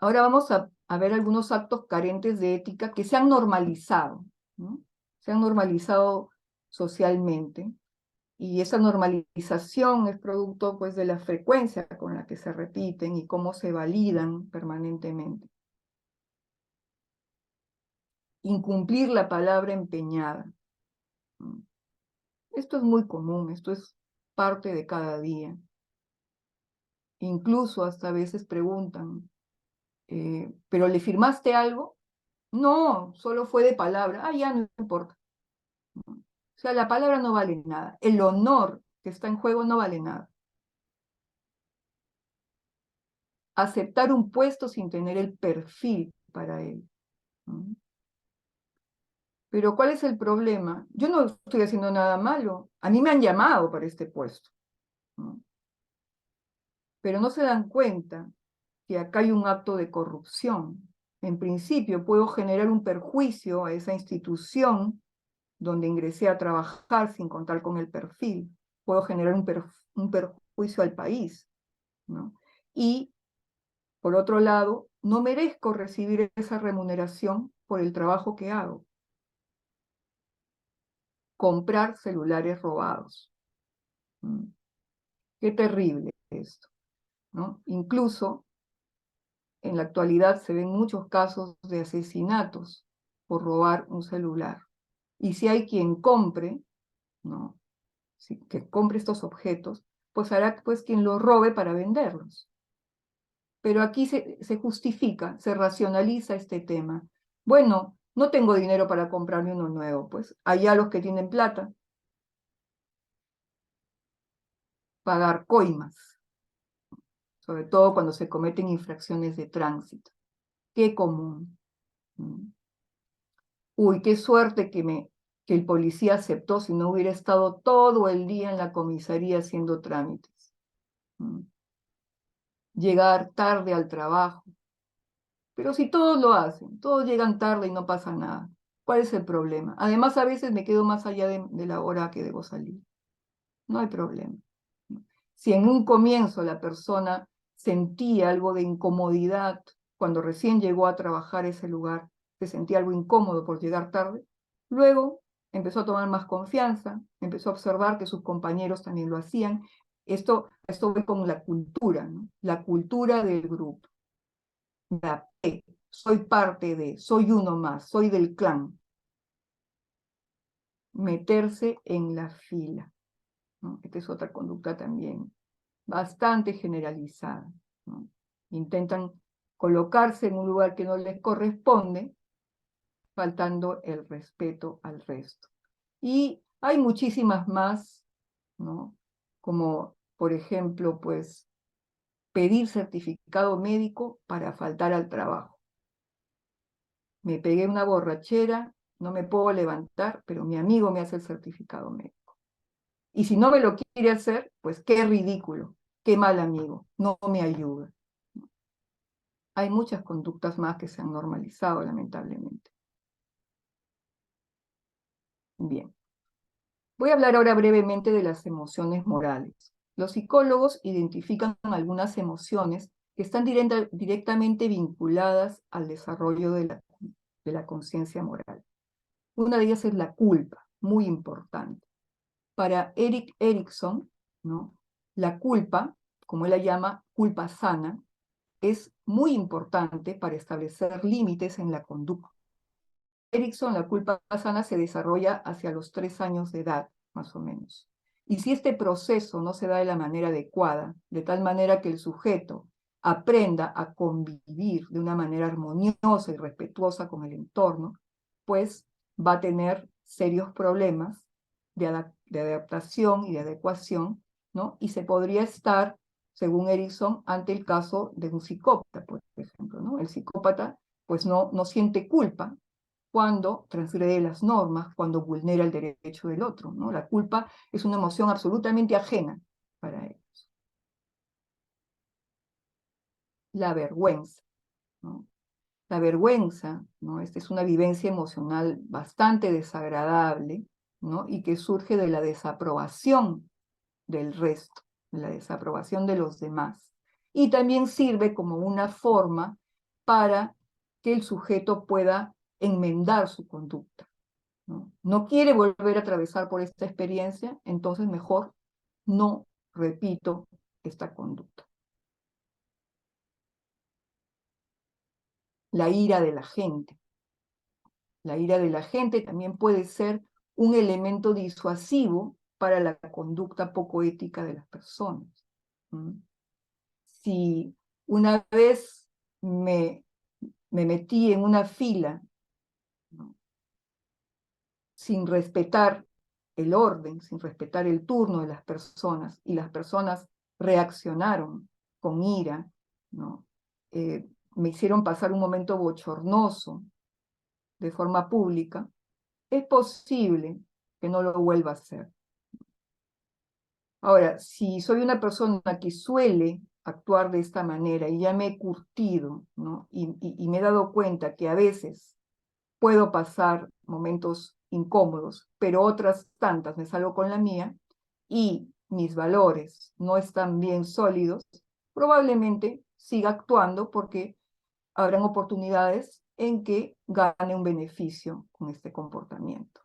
Ahora vamos a ver algunos actos carentes de ética que se han normalizado, ¿no? Se han normalizado socialmente, y esa normalización es producto pues de la frecuencia con la que se repiten y cómo se validan permanentemente. Incumplir la palabra empeñada. Esto es muy común, esto es parte de cada día. Incluso hasta a veces preguntan, ¿pero le firmaste algo? No, solo fue de palabra. Ah, ya no importa. O sea, la palabra no vale nada. El honor que está en juego no vale nada. Aceptar un puesto sin tener el perfil para él. Pero ¿cuál es el problema? Yo no estoy haciendo nada malo. A mí me han llamado para este puesto, ¿no? Pero no se dan cuenta que acá hay un acto de corrupción. En principio puedo generar un perjuicio a esa institución donde ingresé a trabajar sin contar con el perfil. Puedo generar un perjuicio al país, ¿no? Y, por otro lado, no merezco recibir esa remuneración por el trabajo que hago. Comprar celulares robados. Qué terrible esto, ¿no? Incluso en la actualidad se ven muchos casos de asesinatos por robar un celular. Y si hay quien compre, ¿no?, que compre estos objetos, pues hará pues quien los robe para venderlos. Pero aquí se justifica, se racionaliza este tema. Bueno, no tengo dinero para comprarme uno nuevo, pues allá los que tienen plata, pagar coimas, sobre todo cuando se cometen infracciones de tránsito. Qué común. Uy, qué suerte que el policía aceptó, si no hubiera estado todo el día en la comisaría haciendo trámites. Llegar tarde al trabajo. Pero si todos lo hacen, todos llegan tarde y no pasa nada. ¿Cuál es el problema? Además, a veces me quedo más allá de la hora que debo salir. No hay problema. Si en un comienzo la persona sentía algo de incomodidad cuando recién llegó a trabajar a ese lugar, se sentía algo incómodo por llegar tarde, luego empezó a tomar más confianza, empezó a observar que sus compañeros también lo hacían. Esto va con la cultura, ¿no? La cultura del grupo. Soy parte de, soy uno más, soy del clan. Meterse en la fila. ¿no? Esta es otra conducta también bastante generalizada, ¿no? Intentan colocarse en un lugar que no les corresponde, faltando el respeto al resto. Y hay muchísimas más, ¿no? Como, por ejemplo, pues, pedir certificado médico para faltar al trabajo. Me pegué una borrachera, no me puedo levantar, pero mi amigo me hace el certificado médico. Y si no me lo quiere hacer, pues qué ridículo, qué mal amigo, no me ayuda. Hay muchas conductas más que se han normalizado, lamentablemente. Bien. Voy a hablar ahora brevemente de las emociones morales. Los psicólogos identifican algunas emociones que están directamente vinculadas al desarrollo de la conciencia moral. Una de ellas es la culpa, muy importante. Para Erik Erikson, ¿no? La culpa, como él la llama, culpa sana, es muy importante para establecer límites en la conducta. Erikson, la culpa sana se desarrolla hacia los 3 años de edad, más o menos. Y si este proceso no se da de la manera adecuada, de tal manera que el sujeto aprenda a convivir de una manera armoniosa y respetuosa con el entorno, pues va a tener serios problemas de adaptación y de adecuación, ¿no? Y se podría estar, según Erikson, ante el caso de un psicópata, por ejemplo, ¿no? El psicópata pues no siente culpa cuando transgrede las normas, cuando vulnera el derecho del otro, ¿no? La culpa es una emoción absolutamente ajena para ellos. La vergüenza, ¿no? La vergüenza, ¿no? Esta es una vivencia emocional bastante desagradable, ¿no? Y que surge de la desaprobación del resto, de la desaprobación de los demás. Y también sirve como una forma para que el sujeto pueda enmendar su conducta. No quiere volver a atravesar por esta experiencia, entonces mejor no repito esta conducta. La ira de la gente. La ira de la gente también puede ser un elemento disuasivo para la conducta poco ética de las personas. Si una vez me metí en una fila, ¿no? Sin respetar el orden, sin respetar el turno de las personas, y las personas reaccionaron con ira, ¿no? Me hicieron pasar un momento bochornoso de forma pública, es posible que no lo vuelva a hacer. Ahora, si soy una persona que suele actuar de esta manera y ya me he curtido, ¿no? y me he dado cuenta que a veces puedo pasar momentos incómodos, pero otras tantas me salgo con la mía y mis valores no están bien sólidos, probablemente siga actuando porque habrán oportunidades en que gane un beneficio con este comportamiento.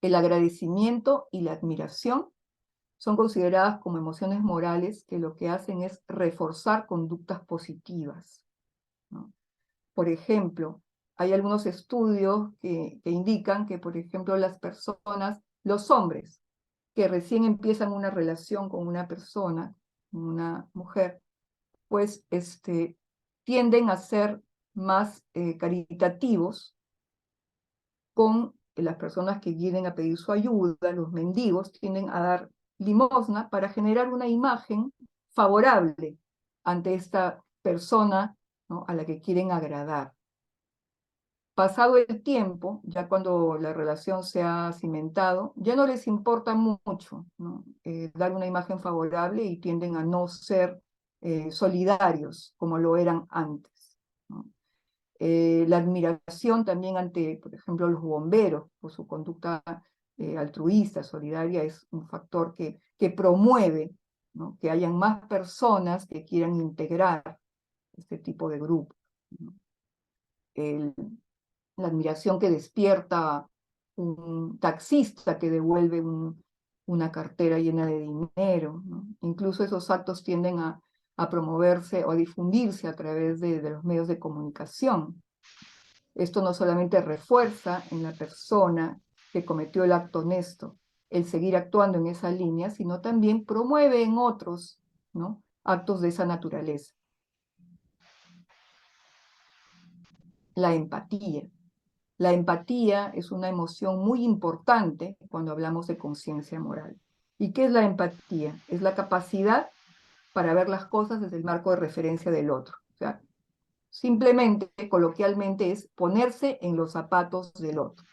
El agradecimiento y la admiración son consideradas como emociones morales que lo que hacen es reforzar conductas positivas, ¿no? Por ejemplo, hay algunos estudios que indican que, por ejemplo, las personas, los hombres que recién empiezan una relación con una persona, una mujer, pues tienden a ser más caritativos con las personas que vienen a pedir su ayuda, los mendigos tienden a dar limosna para generar una imagen favorable ante esta persona, ¿no? A la que quieren agradar. Pasado el tiempo, ya cuando la relación se ha cimentado, ya no les importa mucho, ¿no? Dar una imagen favorable y tienden a no ser solidarios como lo eran antes, ¿no? La admiración también ante, por ejemplo, los bomberos, por su conducta altruista, solidaria, es un factor que promueve, ¿no? Que hayan más personas que quieran integrar este tipo de grupos, ¿no? La admiración que despierta un taxista que devuelve una cartera llena de dinero, ¿no? Incluso esos actos tienden a promoverse o a difundirse a través de los medios de comunicación. Esto no solamente refuerza en la persona que cometió el acto honesto, el seguir actuando en esa línea, sino también promueve en otros, ¿no?, actos de esa naturaleza. La empatía. La empatía es una emoción muy importante cuando hablamos de conciencia moral. ¿Y qué es la empatía? Es la capacidad para ver las cosas desde el marco de referencia del otro. O sea, simplemente, coloquialmente, es ponerse en los zapatos del otro.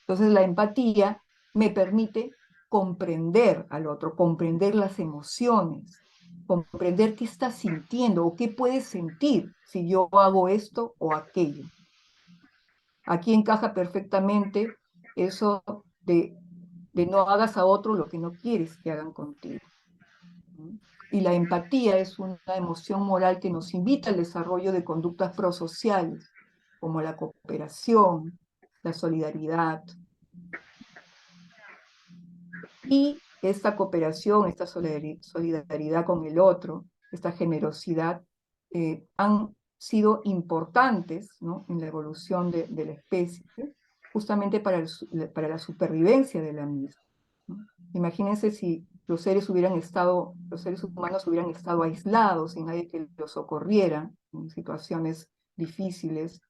Entonces, la empatía me permite comprender al otro, comprender las emociones, comprender qué está sintiendo o qué puede sentir si yo hago esto o aquello. Aquí encaja perfectamente eso de no hagas a otro lo que no quieres que hagan contigo. Y la empatía es una emoción moral que nos invita al desarrollo de conductas prosociales, como la cooperación, la solidaridad. Y esta cooperación, esta solidaridad con el otro, esta generosidad, han sido importantes, ¿no?, en la evolución de la especie, justamente para la supervivencia de la misma, ¿no? Imagínense si los seres humanos hubieran estado aislados, sin nadie que los socorriera en situaciones difíciles,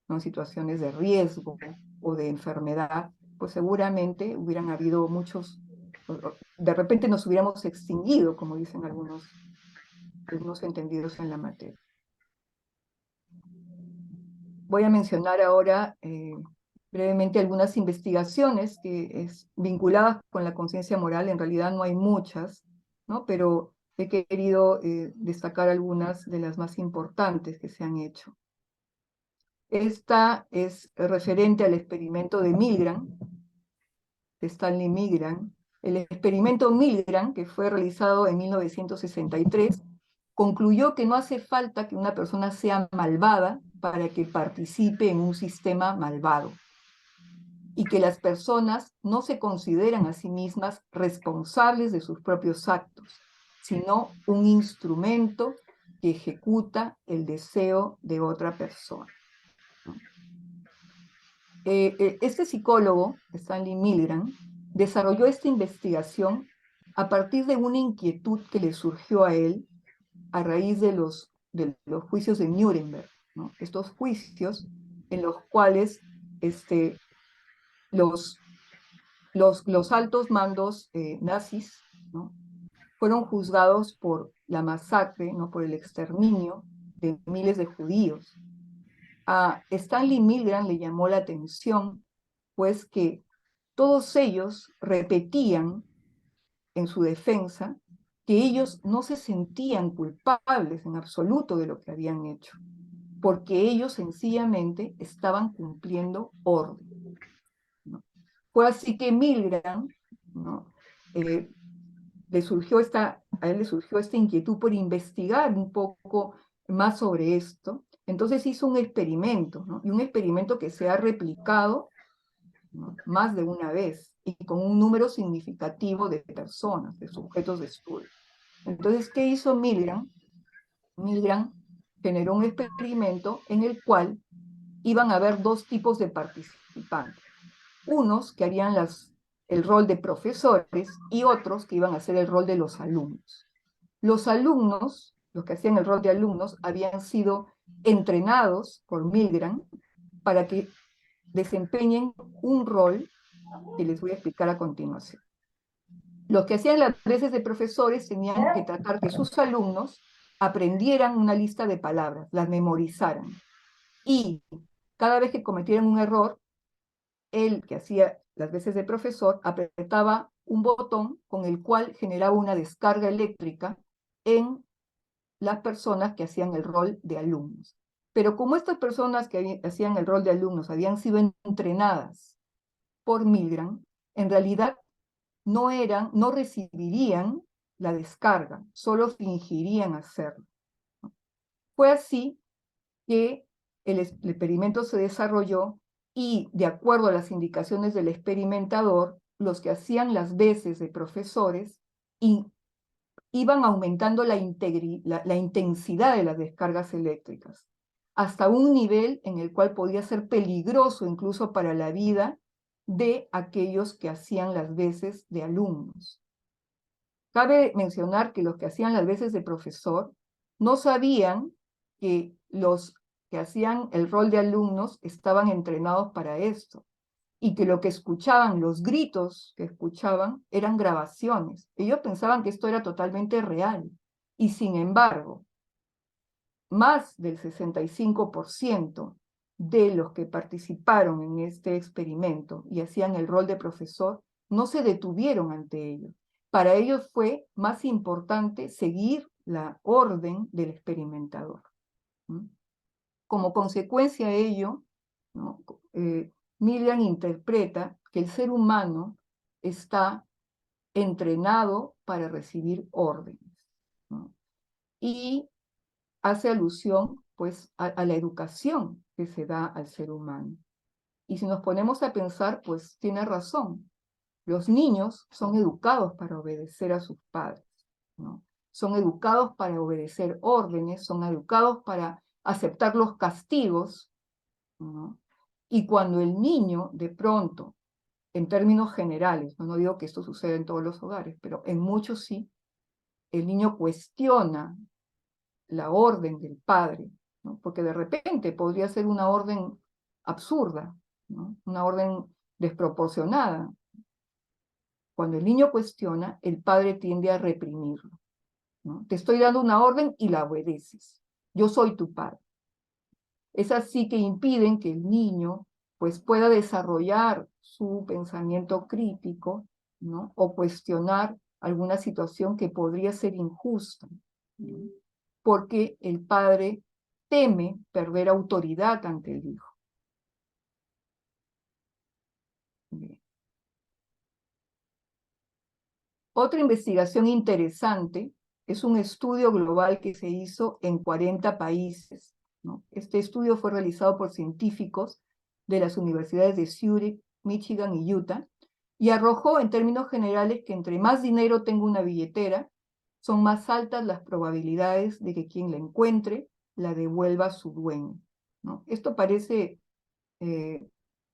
¿no?, en situaciones de riesgo o de enfermedad, pues seguramente hubieran habido muchos, de repente nos hubiéramos extinguido, como dicen algunos entendidos en la materia. Voy a mencionar ahora brevemente algunas investigaciones vinculadas con la conciencia moral. En realidad no hay muchas, ¿no?, pero he querido destacar algunas de las más importantes que se han hecho. Esta es referente al experimento de Milgram, de Stanley Milgram. El experimento Milgram, que fue realizado en 1963, concluyó que no hace falta que una persona sea malvada para que participe en un sistema malvado, y que las personas no se consideran a sí mismas responsables de sus propios actos, sino un instrumento que ejecuta el deseo de otra persona. Este psicólogo, Stanley Milgram, desarrolló esta investigación a partir de una inquietud que le surgió a él a raíz de los juicios de Nuremberg, ¿no? Estos juicios en los cuales los altos mandos nazis, ¿no?, fueron juzgados por la masacre, ¿no?, por el exterminio de miles de judíos. A Stanley Milgram le llamó la atención, pues, que todos ellos repetían en su defensa que ellos no se sentían culpables en absoluto de lo que habían hecho, porque ellos sencillamente estaban cumpliendo orden, ¿no? Fue así que Milgram, ¿no?, a él le surgió esta inquietud por investigar un poco más sobre esto. Entonces hizo un experimento, ¿no?, y un experimento que se ha replicado, ¿no?, más de una vez y con un número significativo de personas, de sujetos de estudio. Entonces, ¿qué hizo Milgram? Milgram generó un experimento en el cual iban a haber dos tipos de participantes. Unos que harían el rol de profesores y otros que iban a hacer el rol de los alumnos. Los alumnos, los que hacían el rol de alumnos, habían sido entrenados por Milgram para que desempeñen un rol que les voy a explicar a continuación. Los que hacían las veces de profesores tenían que tratar que sus alumnos aprendieran una lista de palabras, las memorizaran, y cada vez que cometieran un error, el que hacía las veces de profesor apretaba un botón con el cual generaba una descarga eléctrica en las personas que hacían el rol de alumnos. Pero como estas personas que hacían el rol de alumnos habían sido entrenadas por Milgram, en realidad no recibirían la descarga, solo fingirían hacerlo. Fue así que el experimento se desarrolló y, de acuerdo a las indicaciones del experimentador, los que hacían las veces de profesores iban aumentando la intensidad de las descargas eléctricas, hasta un nivel en el cual podía ser peligroso incluso para la vida de aquellos que hacían las veces de alumnos. Cabe mencionar que los que hacían las veces de profesor no sabían que los que hacían el rol de alumnos estaban entrenados para esto y que lo que escuchaban, los gritos que escuchaban, eran grabaciones. Ellos pensaban que esto era totalmente real y sin embargo, más del 65% de los que participaron en este experimento y hacían el rol de profesor no se detuvieron ante ello. Para ellos fue más importante seguir la orden del experimentador. Como consecuencia de ello, ¿no? Millian interpreta que el ser humano está entrenado para recibir órdenes, ¿no? Y hace alusión pues a la educación que se da al ser humano. Y si nos ponemos a pensar, pues tiene razón. Los niños son educados para obedecer a sus padres, ¿no? Son educados para obedecer órdenes, son educados para aceptar los castigos, ¿no? Y cuando el niño de pronto, en términos generales, no digo que esto suceda en todos los hogares, pero en muchos sí, el niño cuestiona la orden del padre, ¿no? Porque de repente podría ser una orden absurda, ¿no? Una orden desproporcionada. Cuando el niño cuestiona, el padre tiende a reprimirlo, ¿no? Te estoy dando una orden y la obedeces. Yo soy tu padre. Es así que impiden que el niño pues, pueda desarrollar su pensamiento crítico, ¿no? O cuestionar alguna situación que podría ser injusta, ¿no? Porque el padre teme perder autoridad ante el hijo. Bien. Otra investigación interesante es un estudio global que se hizo en 40 países, ¿no? Este estudio fue realizado por científicos de las universidades de Zurich, Michigan y Utah, y arrojó en términos generales que entre más dinero tenga una billetera, son más altas las probabilidades de que quien la encuentre la devuelva a su dueño, ¿no? Esto parece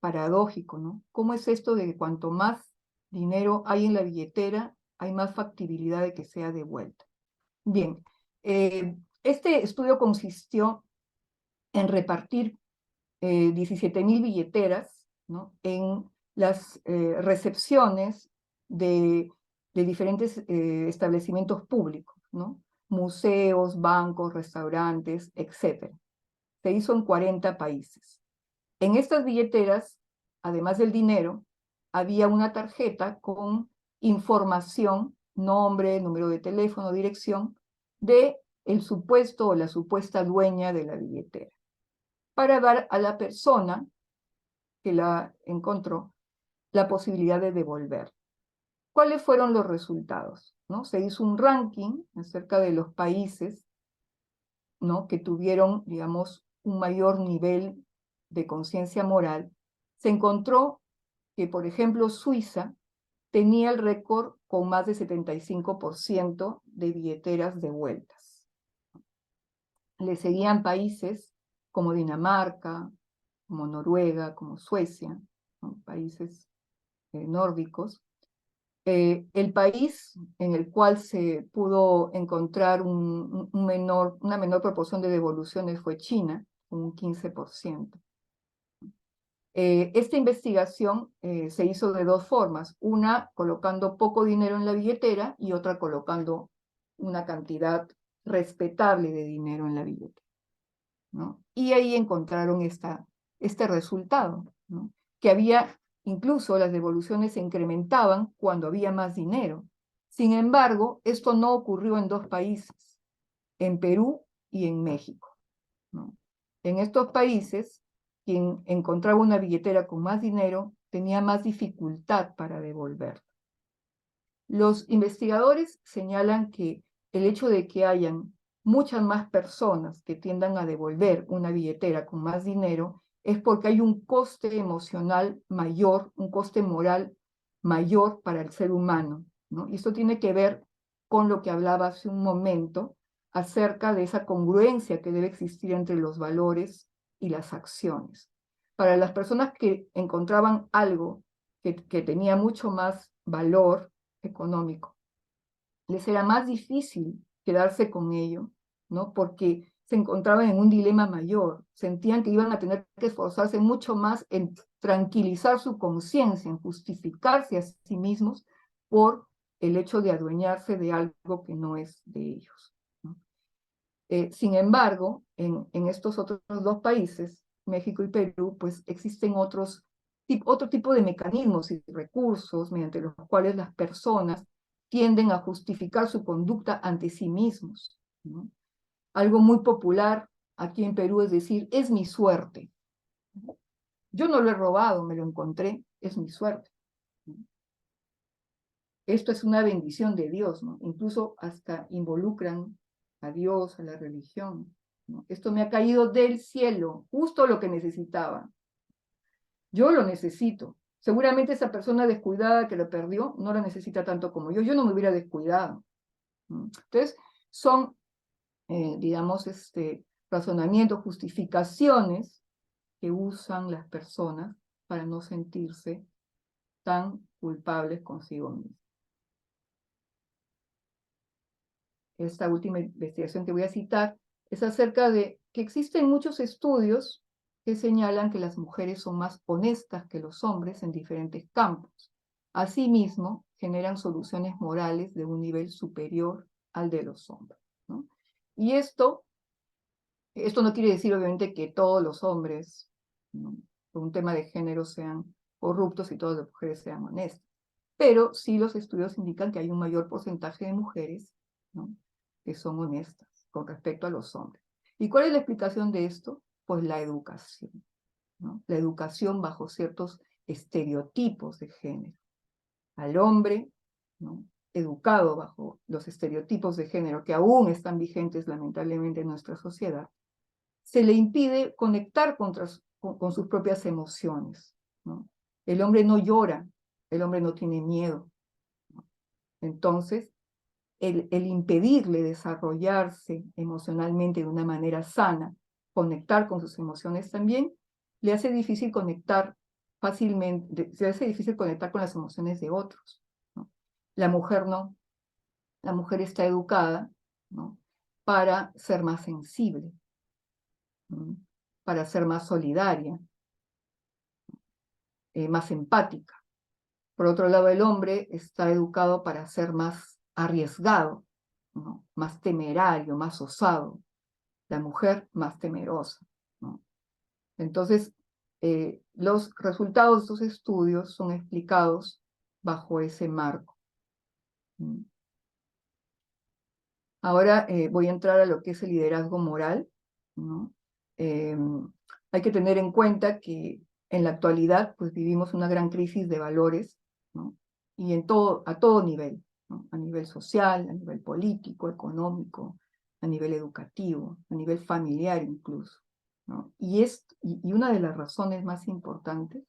paradójico, ¿no? ¿Cómo es esto de que cuanto más dinero hay en la billetera, hay más factibilidad de que sea devuelta? Bien, este estudio consistió en repartir 17.000 billeteras, ¿no? En las recepciones de diferentes establecimientos públicos, ¿no? Museos, bancos, restaurantes, etc. Se hizo en 40 países. En estas billeteras, además del dinero, había una tarjeta con información, nombre, número de teléfono, dirección, de el supuesto o la supuesta dueña de la billetera, para dar a la persona que la encontró la posibilidad de devolver. ¿Cuáles fueron los resultados? ¿No? Se hizo un ranking acerca de los países, ¿no? Que tuvieron, digamos, un mayor nivel de conciencia moral. Se encontró que, por ejemplo, Suiza tenía el récord con más de 75% de billeteras devueltas. Le seguían países como Dinamarca, como Noruega, como Suecia, ¿no? Países nórdicos. El país en el cual se pudo encontrar una menor proporción de devoluciones fue China, un 15%. Esta investigación se hizo de dos formas, una colocando poco dinero en la billetera y otra colocando una cantidad respetable de dinero en la billetera, ¿no? Y ahí encontraron este resultado, ¿no? Que había, incluso las devoluciones se incrementaban cuando había más dinero. Sin embargo, esto no ocurrió en dos países, en Perú y en México, ¿no? En estos países, quien encontraba una billetera con más dinero tenía más dificultad para devolverla. Los investigadores señalan que el hecho de que hayan muchas más personas que tiendan a devolver una billetera con más dinero es porque hay un coste emocional mayor, un coste moral mayor para el ser humano, ¿no? Y esto tiene que ver con lo que hablaba hace un momento acerca de esa congruencia que debe existir entre los valores y las acciones. Para las personas que encontraban algo que tenía mucho más valor económico, les era más difícil quedarse con ello, ¿no? Porque se encontraban en un dilema mayor, sentían que iban a tener que esforzarse mucho más en tranquilizar su conciencia, en justificarse a sí mismos por el hecho de adueñarse de algo que no es de ellos, ¿no? Sin embargo, en estos otros dos países, México y Perú, pues existen otro tipo de mecanismos y recursos mediante los cuales las personas tienden a justificar su conducta ante sí mismos, ¿no? Algo muy popular aquí en Perú es decir, es mi suerte. Yo no lo he robado, me lo encontré, es mi suerte. Esto es una bendición de Dios, ¿no? Incluso hasta involucran a Dios, a la religión, ¿no? Esto me ha caído del cielo, justo lo que necesitaba. Yo lo necesito. Seguramente esa persona descuidada que lo perdió no lo necesita tanto como yo. Yo no me hubiera descuidado, ¿no? Entonces, son, digamos, razonamientos, justificaciones que usan las personas para no sentirse tan culpables consigo mismos. Esta última investigación que voy a citar es acerca de que existen muchos estudios que señalan que las mujeres son más honestas que los hombres en diferentes campos. Asimismo, generan soluciones morales de un nivel superior al de los hombres, ¿no? Y esto no quiere decir, obviamente, que todos los hombres, ¿no?, por un tema de género, sean corruptos y todas las mujeres sean honestas. Pero sí los estudios indican que hay un mayor porcentaje de mujeres, ¿no?, que son honestas con respecto a los hombres. ¿Y cuál es la explicación de esto? Pues la educación, ¿no? La educación bajo ciertos estereotipos de género. Al hombre, ¿no?, educado bajo los estereotipos de género que aún están vigentes lamentablemente en nuestra sociedad, se le impide conectar con sus propias emociones, ¿no? El hombre no llora, el hombre no tiene miedo, ¿no? Entonces, el impedirle desarrollarse emocionalmente de una manera sana, conectar con sus emociones también, le hace difícil conectar fácilmente, se hace difícil conectar con las emociones de otros, ¿no? La mujer no, la mujer está educada, ¿no?, para ser más sensible, ¿no?, para ser más solidaria, más empática. Por otro lado, el hombre está educado para ser más arriesgado, ¿no?, más temerario, más osado. La mujer más temerosa, ¿no? Entonces, los resultados de estos estudios son explicados bajo ese marco. Ahora voy a entrar a lo que es el liderazgo moral, ¿no? Hay que tener en cuenta que en la actualidad pues vivimos una gran crisis de valores, ¿no?, y a todo nivel, ¿no?, a nivel social, a nivel político, económico, a nivel educativo, a nivel familiar incluso, ¿no? Y una de las razones más importantes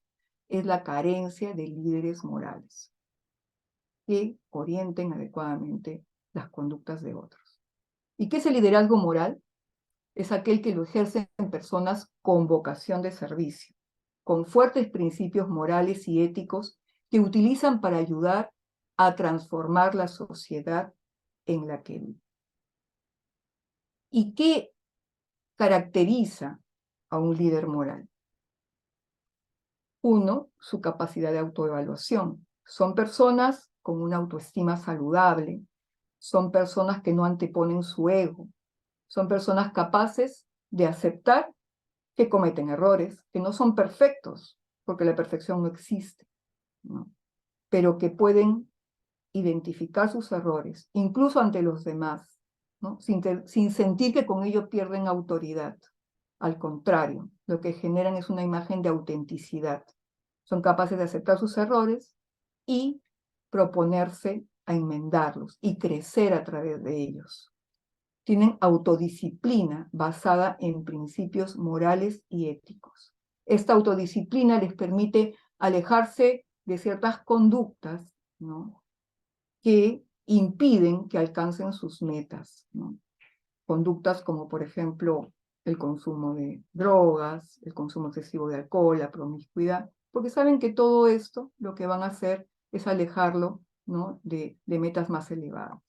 es la carencia de líderes morales que orienten adecuadamente las conductas de otros. ¿Y qué es el liderazgo moral? Es aquel que lo ejercen personas con vocación de servicio, con fuertes principios morales y éticos que utilizan para ayudar a transformar la sociedad en la que viven. ¿Y qué caracteriza a un líder moral? Uno, su capacidad de autoevaluación. Son personas con una autoestima saludable, son personas que no anteponen su ego, son personas capaces de aceptar que cometen errores, que no son perfectos, porque la perfección no existe, ¿no?, pero que pueden identificar sus errores, incluso ante los demás, ¿no?, sin sentir que con ello pierden autoridad. Al contrario, lo que generan es una imagen de autenticidad. Son capaces de aceptar sus errores y proponerse a enmendarlos y crecer a través de ellos. Tienen autodisciplina basada en principios morales y éticos. Esta autodisciplina les permite alejarse de ciertas conductas, ¿no?, que impiden que alcancen sus metas, ¿no? Conductas como, por ejemplo, el consumo de drogas, el consumo excesivo de alcohol, la promiscuidad, porque saben que todo esto lo que van a hacer es alejarlo, ¿no?, de metas más elevadas.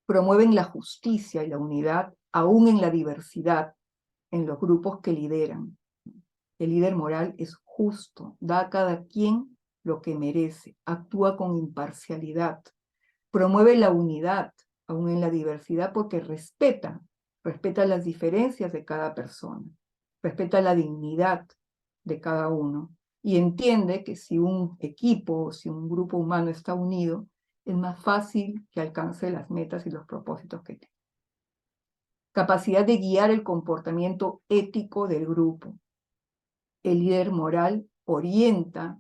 Promueven la justicia y la unidad, aún en la diversidad, en los grupos que lideran. El líder moral es justo, da a cada quien lo que merece, actúa con imparcialidad, promueve la unidad, aún en la diversidad, porque respeta las diferencias de cada persona, respeta la dignidad de cada uno, y entiende que si un equipo o si un grupo humano está unido, es más fácil que alcance las metas y los propósitos que tiene. Capacidad de guiar el comportamiento ético del grupo. El líder moral orienta,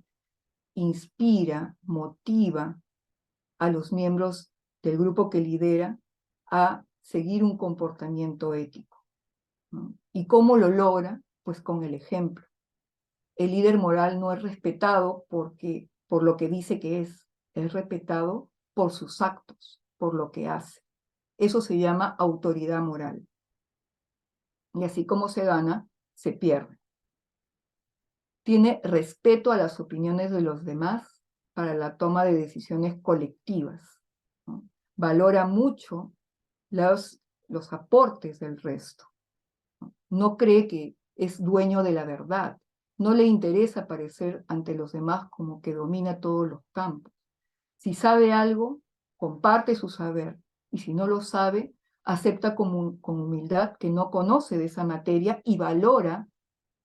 inspira, motiva a los miembros del grupo que lidera a seguir un comportamiento ético, ¿no? ¿Y cómo lo logra? Pues con el ejemplo. El líder moral no es respetado por lo que dice que es respetado por sus actos, por lo que hace. Eso se llama autoridad moral. Y así como se gana, se pierde. Tiene respeto a las opiniones de los demás para la toma de decisiones colectivas, ¿no? Valora mucho los aportes del resto, ¿no? No cree que es dueño de la verdad. No le interesa parecer ante los demás como que domina todos los campos. Si sabe algo, comparte su saber, y si no lo sabe, acepta con humildad que no conoce de esa materia y valora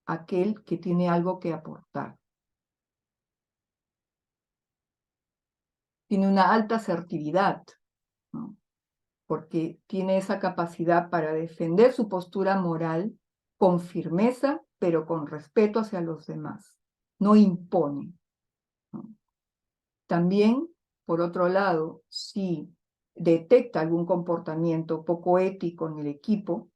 a aquel que tiene algo que aportar. Tiene una alta asertividad, ¿no?, porque tiene esa capacidad para defender su postura moral con firmeza, pero con respeto hacia los demás. No impone, ¿no? También, por otro lado, si detecta algún comportamiento poco ético en el equipo,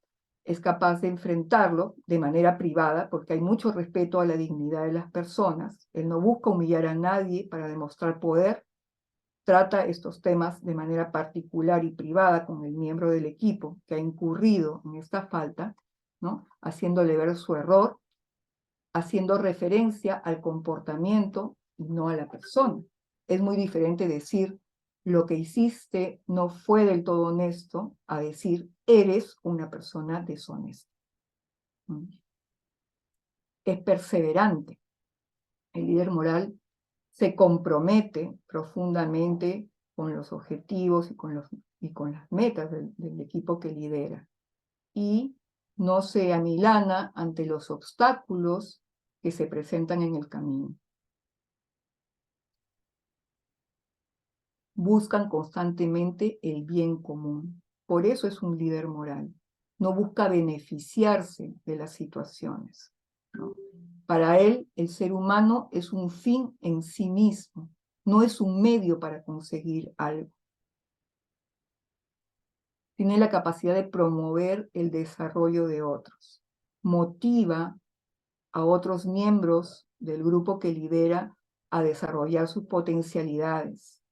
es capaz de enfrentarlo de manera privada, porque hay mucho respeto a la dignidad de las personas. Él no busca humillar a nadie para demostrar poder. Trata estos temas de manera particular y privada con el miembro del equipo que ha incurrido en esta falta, ¿no?, haciéndole ver su error, haciendo referencia al comportamiento y no a la persona. Es muy diferente decir lo que hiciste no fue del todo honesto a decir eres una persona deshonesta. Es perseverante. El líder moral se compromete profundamente con los objetivos y con las metas del equipo que lidera. Y no se amilana ante los obstáculos que se presentan en el camino. Buscan constantemente el bien común. Por eso es un líder moral. No busca beneficiarse de las situaciones, ¿no? Para él, el ser humano es un fin en sí mismo, no es un medio para conseguir algo. Tiene la capacidad de promover el desarrollo de otros. Motiva a otros miembros del grupo que lidera a desarrollar sus potencialidades.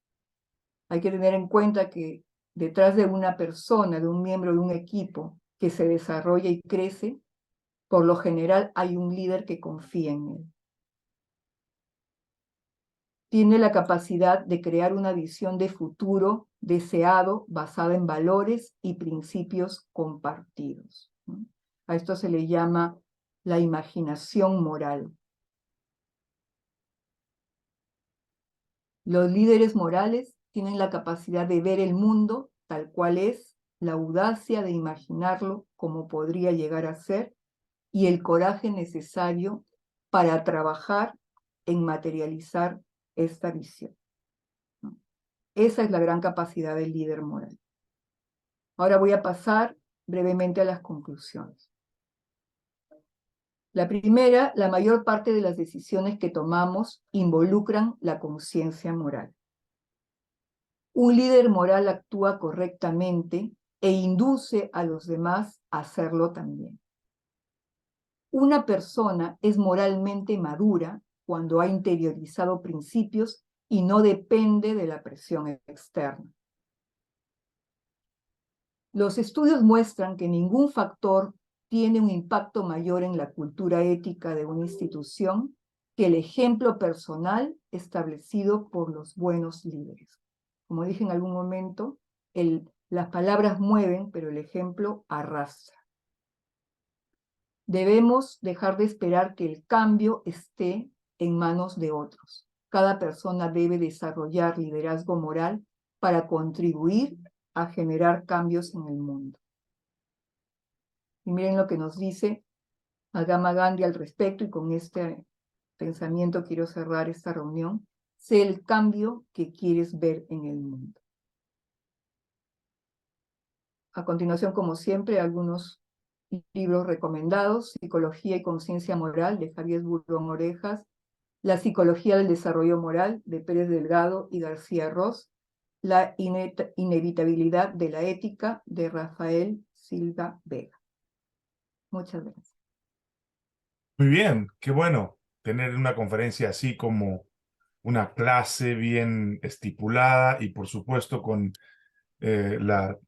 Hay que tener en cuenta que detrás de una persona, de un miembro de un equipo que se desarrolla y crece, por lo general hay un líder que confía en él. Tiene la capacidad de crear una visión de futuro deseado basada en valores y principios compartidos, ¿no? A esto se le llama la imaginación moral. Los líderes morales tienen la capacidad de ver el mundo tal cual es, la audacia de imaginarlo como podría llegar a ser y el coraje necesario para trabajar en materializar esta visión. Esa es la gran capacidad del líder moral. Ahora voy a pasar brevemente a las conclusiones. La primera, la mayor parte de las decisiones que tomamos involucran la conciencia moral. Un líder moral actúa correctamente e induce a los demás a hacerlo también. Una persona es moralmente madura cuando ha interiorizado principios y no depende de la presión externa. Los estudios muestran que ningún factor tiene un impacto mayor en la cultura ética de una institución que el ejemplo personal establecido por los buenos líderes. Como dije en algún momento, las palabras mueven, pero el ejemplo arrastra. Debemos dejar de esperar que el cambio esté en manos de otros. Cada persona debe desarrollar liderazgo moral para contribuir a generar cambios en el mundo. Y miren lo que nos dice Mahatma Gandhi al respecto, y con este pensamiento quiero cerrar esta reunión. Sé el cambio que quieres ver en el mundo. A continuación, como siempre, algunos libros recomendados: Psicología y Conciencia Moral, de Javier Burón Orejas; La Psicología del Desarrollo Moral, de Pérez Delgado y García Ross; La Inevitabilidad de la Ética, de Rafael Silva Vega. Muchas gracias. Muy bien, qué bueno tener una conferencia así como una clase bien estipulada y por supuesto con la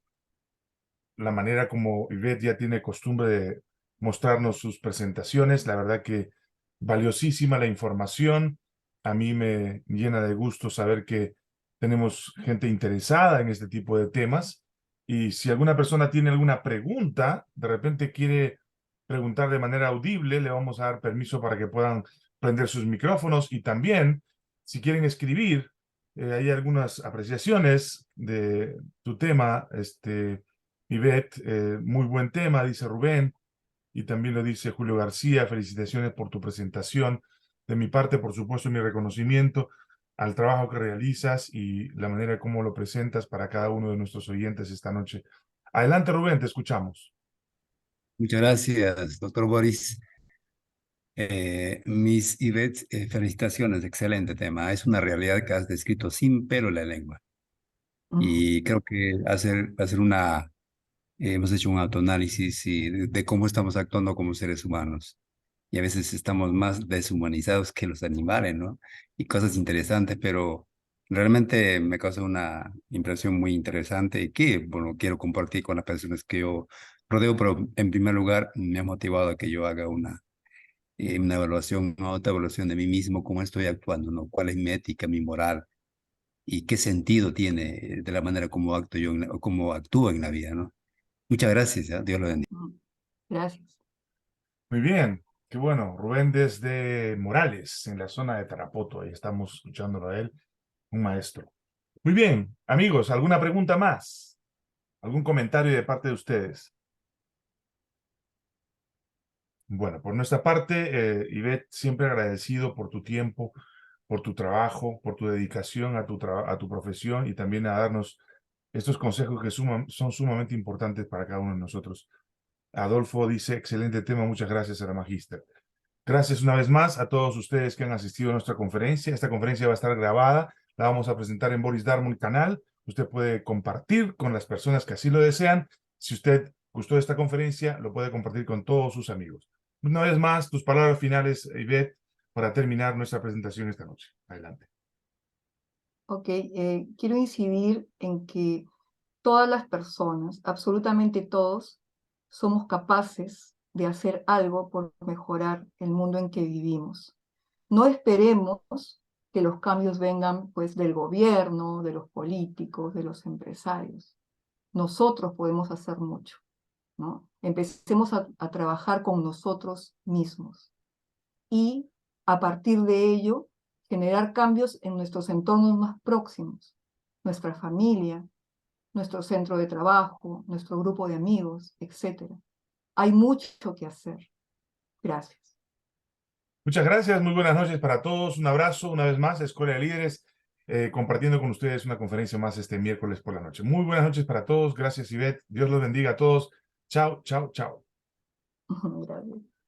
manera como Ivette ya tiene costumbre de mostrarnos sus presentaciones. La verdad que valiosísima la información. A mí me llena de gusto saber que tenemos gente interesada en este tipo de temas. Y si alguna persona tiene alguna pregunta, de repente quiere preguntar de manera audible, le vamos a dar permiso para que puedan prender sus micrófonos. Y también, si quieren escribir, hay algunas apreciaciones de tu tema, Ivette, muy buen tema, dice Rubén, y también lo dice Julio García. Felicitaciones por tu presentación. De mi parte, por supuesto, mi reconocimiento al trabajo que realizas y la manera como lo presentas para cada uno de nuestros oyentes esta noche. Adelante, Rubén, te escuchamos. Muchas gracias, doctor Boris. Miss Yvette, felicitaciones, excelente tema. Es una realidad que has descrito sin pelo en la lengua. Y creo que hemos hecho un autoanálisis de cómo estamos actuando como seres humanos. Y a veces estamos más deshumanizados que los animales, ¿no? Y cosas interesantes, pero realmente me causa una impresión muy interesante y que, bueno, quiero compartir con las personas que yo rodeo, pero en primer lugar me ha motivado a que yo haga una evaluación, una autoevaluación de mí mismo, cómo estoy actuando, ¿no? ¿Cuál es mi ética, mi moral y qué sentido tiene de la manera como acto yo, o cómo actúo en la vida, ¿no? Muchas gracias, ¿eh? Dios lo bendiga. Gracias. Muy bien, qué bueno. Rubén desde Morales, en la zona de Tarapoto. Ahí estamos escuchándolo a él, un maestro. Muy bien, amigos, ¿alguna pregunta más? ¿Algún comentario de parte de ustedes? Bueno, por nuestra parte, Ivette, siempre agradecido por tu tiempo, por tu trabajo, por tu dedicación a tu profesión y también a darnos estos consejos que son sumamente importantes para cada uno de nosotros. Adolfo dice, excelente tema, muchas gracias a la Magíster. Gracias una vez más a todos ustedes que han asistido a nuestra conferencia. Esta conferencia va a estar grabada, la vamos a presentar en Boris Darmon canal. Usted puede compartir con las personas que así lo desean. Si usted gustó de esta conferencia, lo puede compartir con todos sus amigos. Una vez más, tus palabras finales, Ivette, para terminar nuestra presentación esta noche. Adelante. Ok, quiero incidir en que todas las personas, absolutamente todos, somos capaces de hacer algo por mejorar el mundo en que vivimos. No esperemos que los cambios vengan pues del gobierno, de los políticos, de los empresarios. Nosotros podemos hacer mucho, ¿no? Empecemos a trabajar con nosotros mismos y a partir de ello generar cambios en nuestros entornos más próximos, nuestra familia, nuestro centro de trabajo, nuestro grupo de amigos, etc. Hay mucho que hacer. Gracias. Muchas gracias, muy buenas noches para todos. Un abrazo una vez más, Escuela de Líderes, compartiendo con ustedes una conferencia más este miércoles por la noche. Muy buenas noches para todos. Gracias, Ivette. Dios los bendiga a todos. Chao, chao, chao. Gracias.